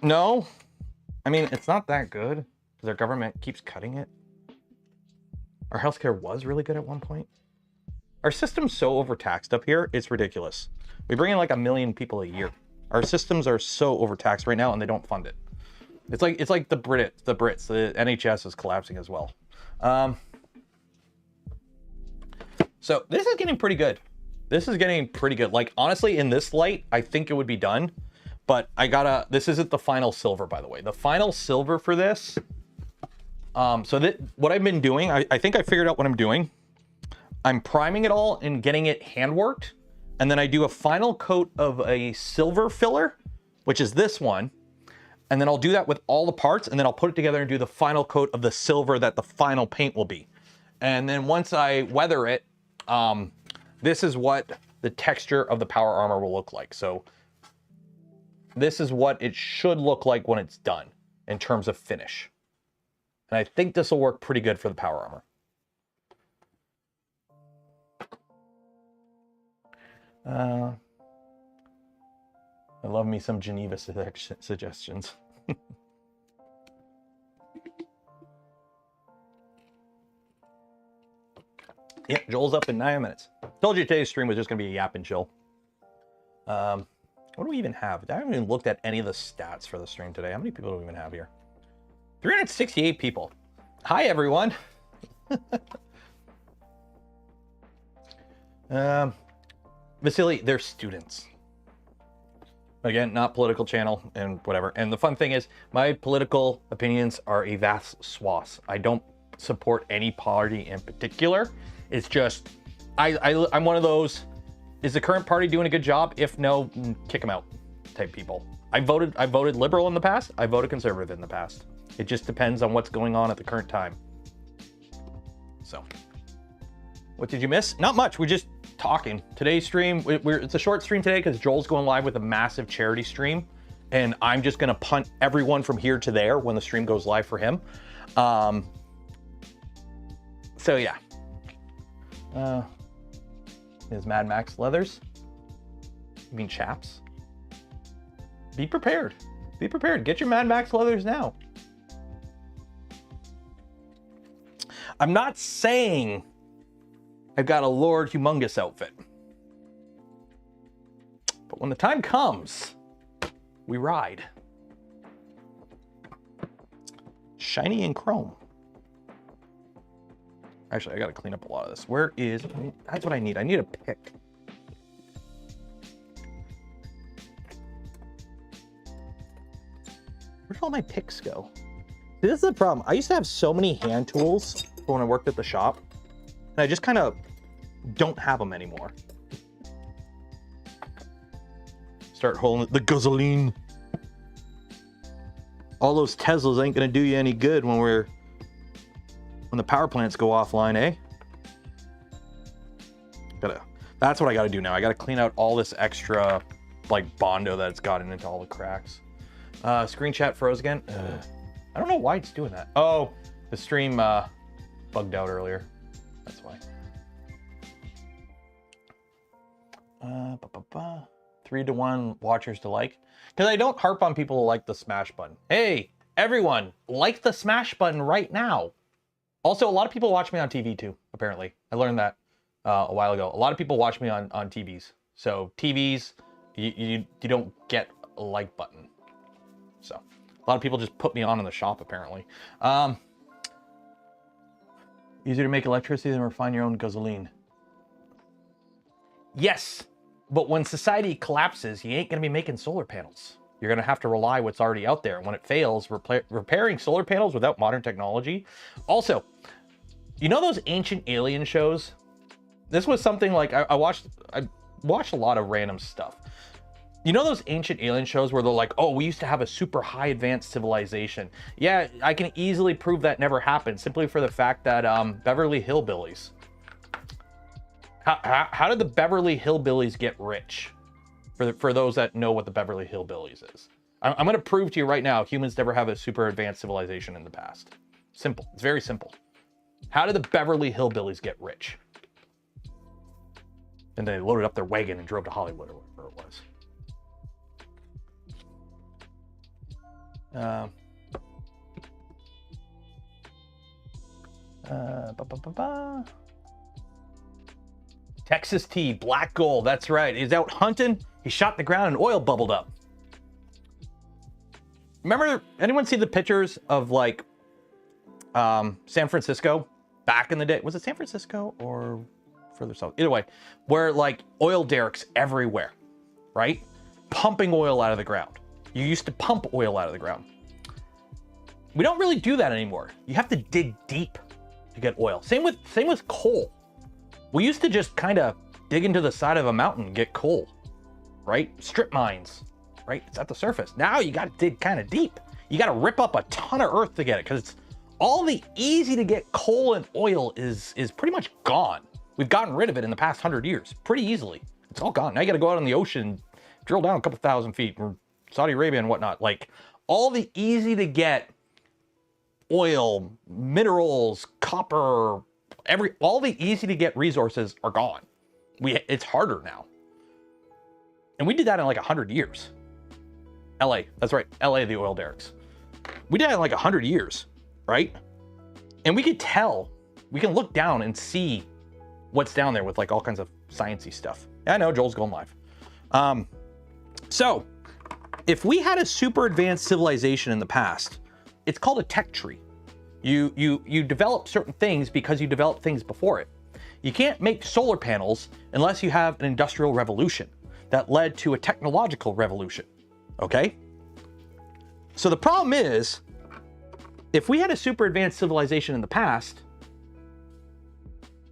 No, I mean, it's not that good because our government keeps cutting it. Our healthcare was really good at one point. Our system's so overtaxed up here, it's ridiculous. We bring in like 1 million people a year. Our systems are so overtaxed right now, and they don't fund it. It's like the Brits. The NHS is collapsing as well. So this is getting pretty good. This is getting pretty good. Like, honestly, in this light, I think it would be done. But this isn't the final silver, by the way. The final silver for this, what I've been doing, I think I figured out what I'm doing. I'm priming it all and getting it hand-worked. And then I do a final coat of a silver filler, which is this one. And then I'll do that with all the parts, and then I'll put it together and do the final coat of the silver that the final paint will be. And then once I weather it, this is what the texture of the power armor will look like. So this is what it should look like when it's done in terms of finish. And I think this will work pretty good for the power armor. I love me some Geneva suggestions. Yeah, Joel's up in 9 minutes. Told you today's stream was just going to be a yap and chill. What do we even have? I haven't even looked at any of the stats for the stream today. How many people do we even have here? 368 people. Hi, everyone. Vasily, they're students. Again, not political channel and whatever. And the fun thing is, my political opinions are a vast swath. I don't support any party in particular. It's just, I'm one of those, is the current party doing a good job? If no, kick them out type people. I voted liberal in the past. I voted conservative in the past. It just depends on what's going on at the current time. So, what did you miss? Not much. We're just talking. Today's stream, it's a short stream today because Joel's going live with a massive charity stream, and I'm just going to punt everyone from here to there when the stream goes live for him. So yeah. Is Mad Max leathers? You mean chaps? Be prepared. Be prepared. Get your Mad Max leathers now. I'm not saying I've got a Lord Humongous outfit. But when the time comes, we ride. Shiny and chrome. Actually, I gotta clean up a lot of this. Where is, that's what I need. I need a pick. Where did all my picks go? See, this is the problem. I used to have so many hand tools when I worked at the shop, and I just kind of don't have them anymore. Start holding the gasoline. All those Teslas ain't gonna do you any good when the power plants go offline, eh? That's what I gotta do now. I gotta clean out all this extra like Bondo that's gotten into all the cracks. Screen chat froze again. I don't know why it's doing that. Oh, the stream bugged out earlier. That's why. 3-to-1 watchers to like. Because I don't harp on people to like the smash button. Hey, everyone, like the smash button right now. Also, a lot of people watch me on TV too, apparently. I learned that a while ago. A lot of people watch me on TVs. So TVs, you don't get a like button. So a lot of people just put me on in the shop, apparently. Easier to make electricity than refine your own gasoline. Yes, but when society collapses, you ain't gonna be making solar panels. You're gonna have to rely what's already out there. And when it fails, repairing solar panels without modern technology. Also, you know those ancient alien shows? This was something like I watched a lot of random stuff. You know those ancient alien shows where they're like, oh, we used to have a super high advanced civilization. Yeah, I can easily prove that never happened simply for the fact that Beverly Hillbillies. How did the Beverly Hillbillies get rich? For those that know what the Beverly Hillbillies is. I'm going to prove to you right now, humans never have a super advanced civilization in the past. Simple. It's very simple. How did the Beverly Hillbillies get rich? And they loaded up their wagon and drove to Hollywood or whatever it was. Texas tea, black gold. That's right. He's out hunting. He shot the ground and oil bubbled up. Remember, anyone see the pictures of like San Francisco back in the day? Was it San Francisco or further south? Either way, where like oil derricks everywhere, right? Pumping oil out of the ground. You used to pump oil out of the ground. We don't really do that anymore. You have to dig deep to get oil. Same with coal. We used to just kind of dig into the side of a mountain and get coal, right? Strip mines, right? It's at the surface. Now you got to dig kind of deep. You got to rip up a ton of earth to get it because it's all the easy to get coal and oil is pretty much gone. We've gotten rid of it in the past 100 years pretty easily. It's all gone. Now you got to go out in the ocean, drill down a couple thousand feet, or Saudi Arabia and whatnot. Like all the easy to get oil, minerals, copper, all the easy to get resources are gone. It's harder now. And we did that in like 100 years. LA, that's right, LA, the oil derricks. We did that in like 100 years, right? And we could tell, we can look down and see what's down there with like all kinds of sciencey stuff. Yeah, I know, Joel's going live. So, if we had a super advanced civilization in the past, it's called a tech tree. You develop certain things because you developed things before it. You can't make solar panels unless you have an industrial revolution that led to a technological revolution, okay? So the problem is, if we had a super advanced civilization in the past,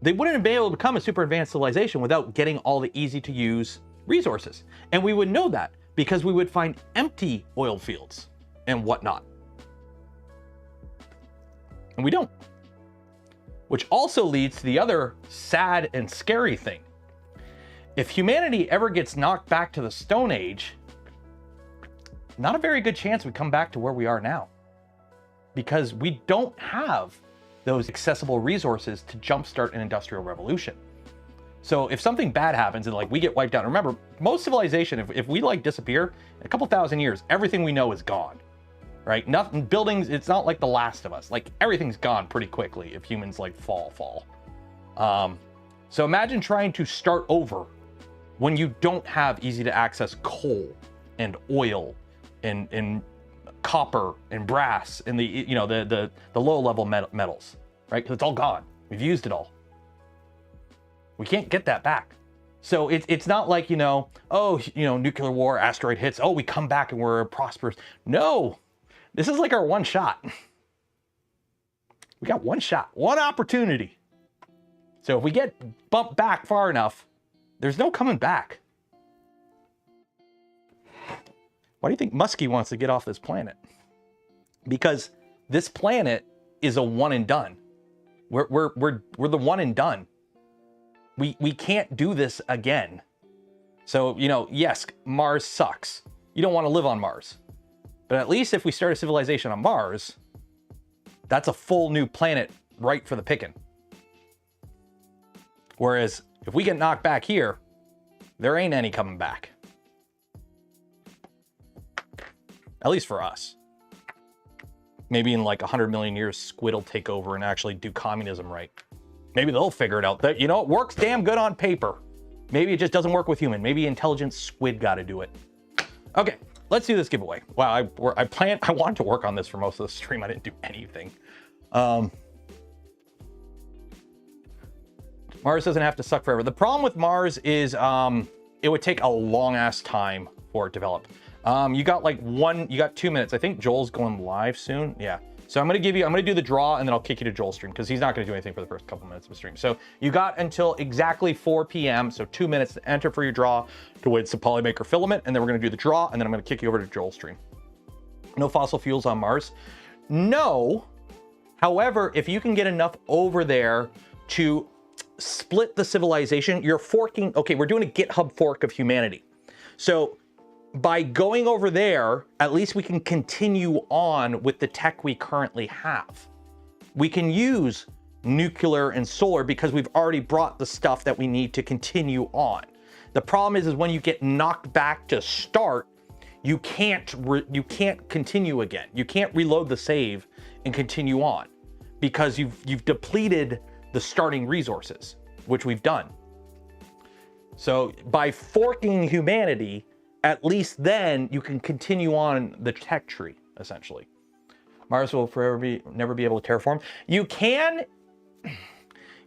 they wouldn't have been able to become a super advanced civilization without getting all the easy to use resources. And we would know that because we would find empty oil fields and whatnot. And we don't. Which also leads to the other sad and scary thing. If humanity ever gets knocked back to the Stone Age, not a very good chance we come back to where we are now. Because we don't have those accessible resources to jumpstart an industrial revolution. So if something bad happens and like we get wiped out, remember, most civilization, if we like disappear, in a couple thousand years, everything we know is gone. Right? Nothing, buildings, it's not like The Last of Us. Like everything's gone pretty quickly if humans like fall. So imagine trying to start over when you don't have easy to access coal and oil and copper and brass and the low level metals, right? Because it's all gone. We've used it all. We can't get that back. So it's not like, nuclear war, asteroid hits, oh, we come back and we're prosperous. No, This is like our one shot. We got one shot, one opportunity. So if we get bumped back far enough, there's no coming back. Why do you think Muskie wants to get off this planet? Because this planet is a one and done. We're the one and done. We can't do this again. So, you know, yes, Mars sucks. You don't want to live on Mars. But at least if we start a civilization on Mars, that's a full new planet right for the picking. Whereas if we get knocked back here, there ain't any coming back. At least for us. Maybe in like 100 million years, Squid will take over and actually do communism right. Maybe they'll figure it out. That, you know, it works damn good on paper. Maybe it just doesn't work with human. Maybe intelligent squid got to do it. Okay, let's do this giveaway. Wow, I wanted to work on this for most of the stream. I didn't do anything. Mars doesn't have to suck forever. The problem with Mars is it would take a long ass time for it to develop. You got 2 minutes. I think Joel's going live soon. Yeah. So I'm going to do the draw and then I'll kick you to Joel's stream because he's not going to do anything for the first couple minutes of the stream. So you got until exactly 4 p.m. So 2 minutes to enter for your draw to win some POLYMAKER filament. And then we're going to do the draw and then I'm going to kick you over to Joel's stream. No fossil fuels on Mars. No. However, if you can get enough over there to split the civilization, you're forking. Okay, we're doing a GitHub fork of humanity. So by going over there, at least we can continue on with the tech we currently have. We can use nuclear and solar because we've already brought the stuff that we need to continue on. The problem is when you get knocked back to start, you can't continue again. You can't reload the save and continue on because you've depleted the starting resources, which we've done. So by forking humanity, at least then you can continue on the tech tree, essentially. Mars will never be able to terraform. You can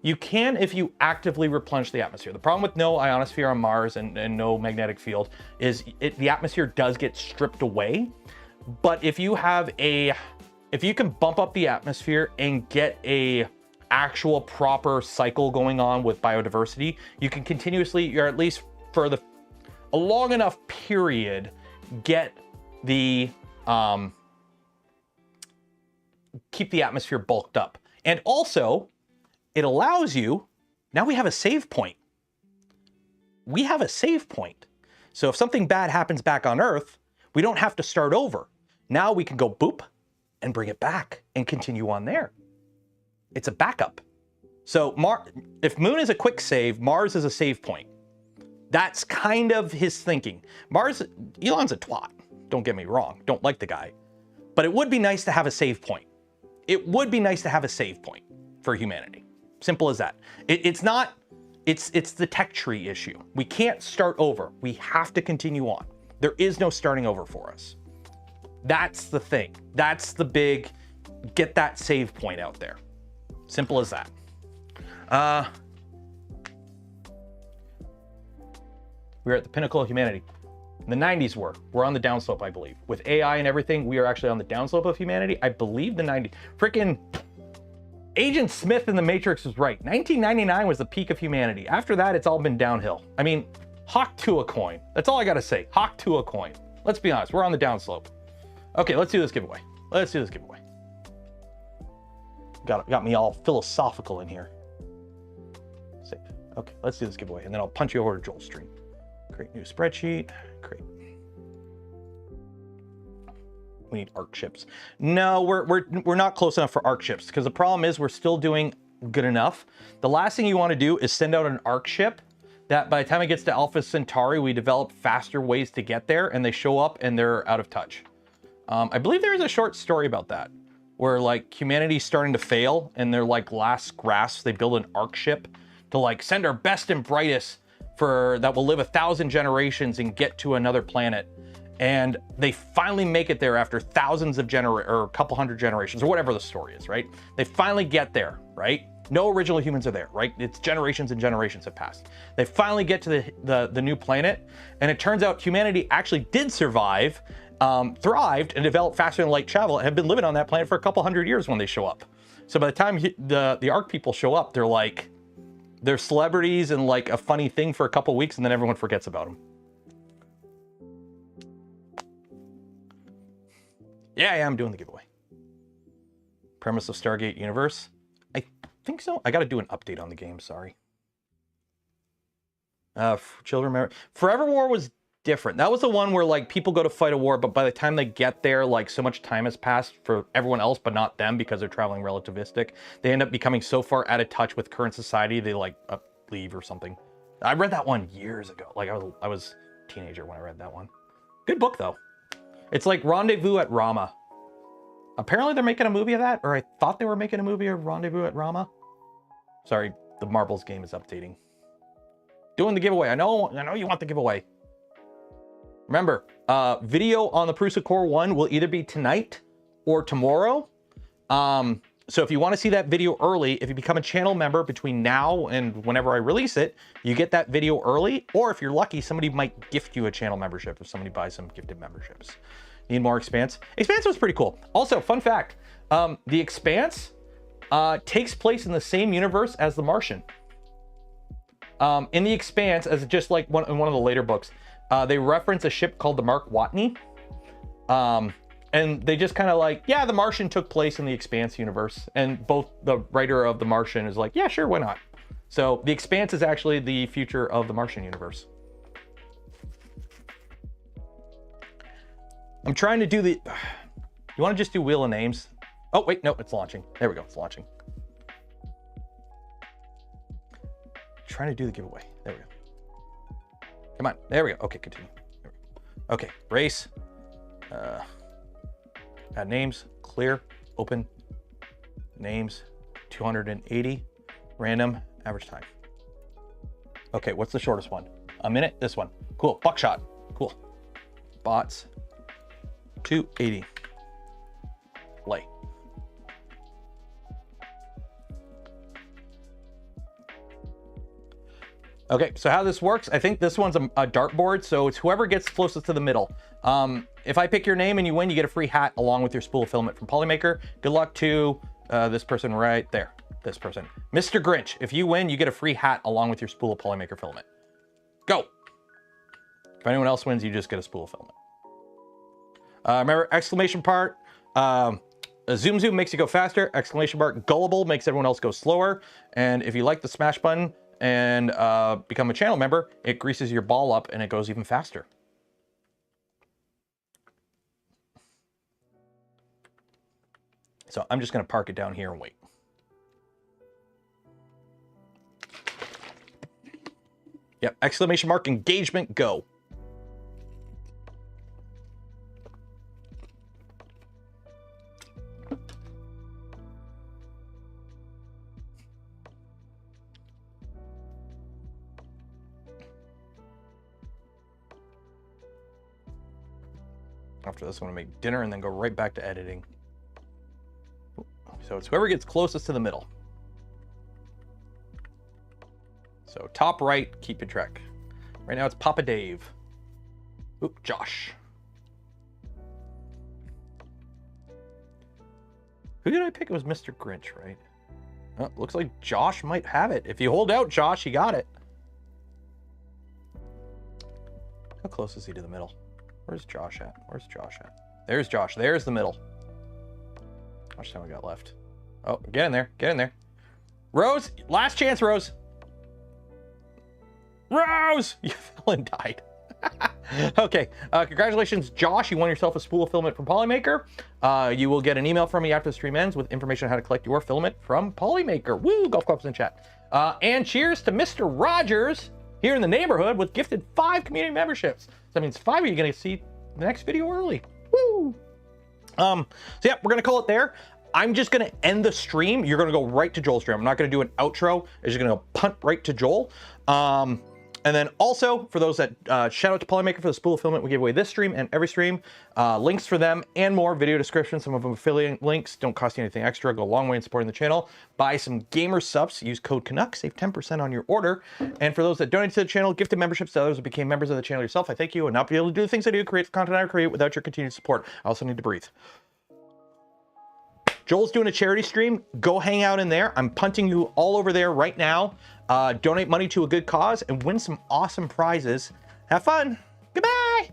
if you actively replenish the atmosphere. The problem with no ionosphere on Mars and no magnetic field is the atmosphere does get stripped away. But if you can bump up the atmosphere and get a actual proper cycle going on with biodiversity, you can continuously, or at least for a long enough period, get the keep the atmosphere bulked up. And also it allows you, now we have a save point. We have a save point. So if something bad happens back on Earth, we don't have to start over. Now we can go boop and bring it back and continue on there. It's a backup. So if Moon is a quick save, Mars is a save point. That's kind of his thinking. Elon's a twat. Don't get me wrong. Don't like the guy. But it would be nice to have a save point. It would be nice to have a save point for humanity. Simple as that. It's the tech tree issue. We can't start over. We have to continue on. There is no starting over for us. That's the thing. That's the big, get that save point out there. Simple as that. We're at the pinnacle of humanity. In the 90s we're on the downslope, I believe. With AI and everything, we are actually on the downslope of humanity. I believe the 90s. Frickin' Agent Smith in the Matrix was right. 1999 was the peak of humanity. After that, it's all been downhill. I mean, hawk to a coin. That's all I gotta say. Hawk to a coin. Let's be honest, we're on the downslope. Okay, let's do this giveaway. Let's do this giveaway. Got me all philosophical in here. Save. Okay, let's do this giveaway, and then I'll punch you over to Joel's stream. Create new spreadsheet. Create. We need ARC chips. No, we're not close enough for ARC chips because the problem is we're still doing good enough. The last thing you want to do is send out an ARC chip that by the time it gets to Alpha Centauri, we develop faster ways to get there, and they show up and they're out of touch. I believe there is a short story about that, where like humanity's starting to fail and they're like last grasps. They build an ARC ship to like send our best and brightest that will live 1,000 generations and get to another planet. And they finally make it there after thousands of or a couple hundred generations, or whatever the story is, right? They finally get there, right? No original humans are there, right? It's generations and generations have passed. They finally get to the new planet, and it turns out humanity actually did survive, thrived and developed faster than light travel and have been living on that planet for a couple hundred years when they show up. So by the time the Ark people show up, they're celebrities and like a funny thing for a couple weeks, and then everyone forgets about them. Yeah, I'm doing the giveaway. Premise of Stargate Universe. I think so. I got to do an update on the game. Sorry. Children remember. Forever War was different. That was the one where like people go to fight a war, but by the time they get there, like so much time has passed for everyone else, but not them because they're traveling relativistic. They end up becoming so far out of touch with current society, they like leave or something. I read that one years ago. Like I was a teenager when I read that one. Good book though. It's like Rendezvous at Rama. Apparently they're making a movie of that, or I thought they were making a movie of Rendezvous at Rama. Sorry, the Marbles game is updating. Doing the giveaway. I know you want the giveaway. Remember, video on the Prusa Core One will either be tonight or tomorrow. So if you want to see that video early, if you become a channel member between now and whenever I release it, you get that video early. Or if you're lucky, somebody might gift you a channel membership if somebody buys some gifted memberships. Need more Expanse? Expanse was pretty cool. Also, fun fact, the Expanse takes place in the same universe as The Martian. In the Expanse, as just like in one of the later books, they reference a ship called the Mark Watney. And they just kind of like, yeah, The Martian took place in the Expanse universe. And both the writer of The Martian is like, yeah, sure, why not? So the Expanse is actually the future of the Martian universe. I'm trying to do the, you want to just do Wheel of Names? Oh, wait, no, it's launching. There we go, it's launching. Trying to do the giveaway. There we go. Come on, there we go. Okay, continue. There we go. Okay, race. Add names, clear, open, names, 280, random, average time. Okay, what's the shortest one? A minute, this one. Cool, buckshot, cool. Bots, 280, play. Okay, so how this works, I think this one's a dartboard, so it's whoever gets closest to the middle. If I pick your name and you win, you get a free hat along with your spool of filament from POLYMAKER. Good luck to this person right there, this person. Mr. Grinch, if you win, you get a free hat along with your spool of POLYMAKER filament. Go! If anyone else wins, you just get a spool of filament. Remember, exclamation part, zoom zoom makes you go faster, exclamation mark, gullible makes everyone else go slower, and if you like the smash button, and become a channel member, it greases your ball up and it goes even faster. So I'm just going to park it down here and wait. Yep, exclamation mark, engagement, go. After this, I'm gonna make dinner and then go right back to editing. So it's whoever gets closest to the middle. So top right, keep your track. Right now it's Papa Dave. Oop, Josh. Who did I pick? It was Mr. Grinch, right? Oh, looks like Josh might have it. If you hold out, Josh, you got it. How close is he to the middle? Where's Josh at? Where's Josh at? There's Josh. There's the middle. How much time we got left? Oh, get in there. Get in there. Rose, last chance, Rose. Rose! You fell and died. Okay, congratulations, Josh. You won yourself a spool of filament from POLYMAKER. You will get an email from me after the stream ends with information on how to collect your filament from POLYMAKER. Woo! Golf clubs in chat. And cheers to Mr. Rogers here in the neighborhood with gifted 5 community memberships. So that means 5 of you are going to see the next video early. Woo! So yeah, we're going to call it there. I'm just going to end the stream. You're going to go right to Joel's stream. I'm not going to do an outro. I'm just going to punt right to Joel. And then also, for those that, shout out to POLYMAKER for the spool filament we give away this stream and every stream. Links for them and more, video description, some of them affiliate links. Don't cost you anything extra, go a long way in supporting the channel. Buy some gamer subs, use code Canuck, save 10% on your order. And for those that donate to the channel, gifted memberships to others who became members of the channel yourself, I thank you. And not be able to do the things I do, create the content I create without your continued support. I also need to breathe. Joel's doing a charity stream. Go hang out in there. I'm punting you all over there right now. Donate money to a good cause and win some awesome prizes. Have fun. Goodbye.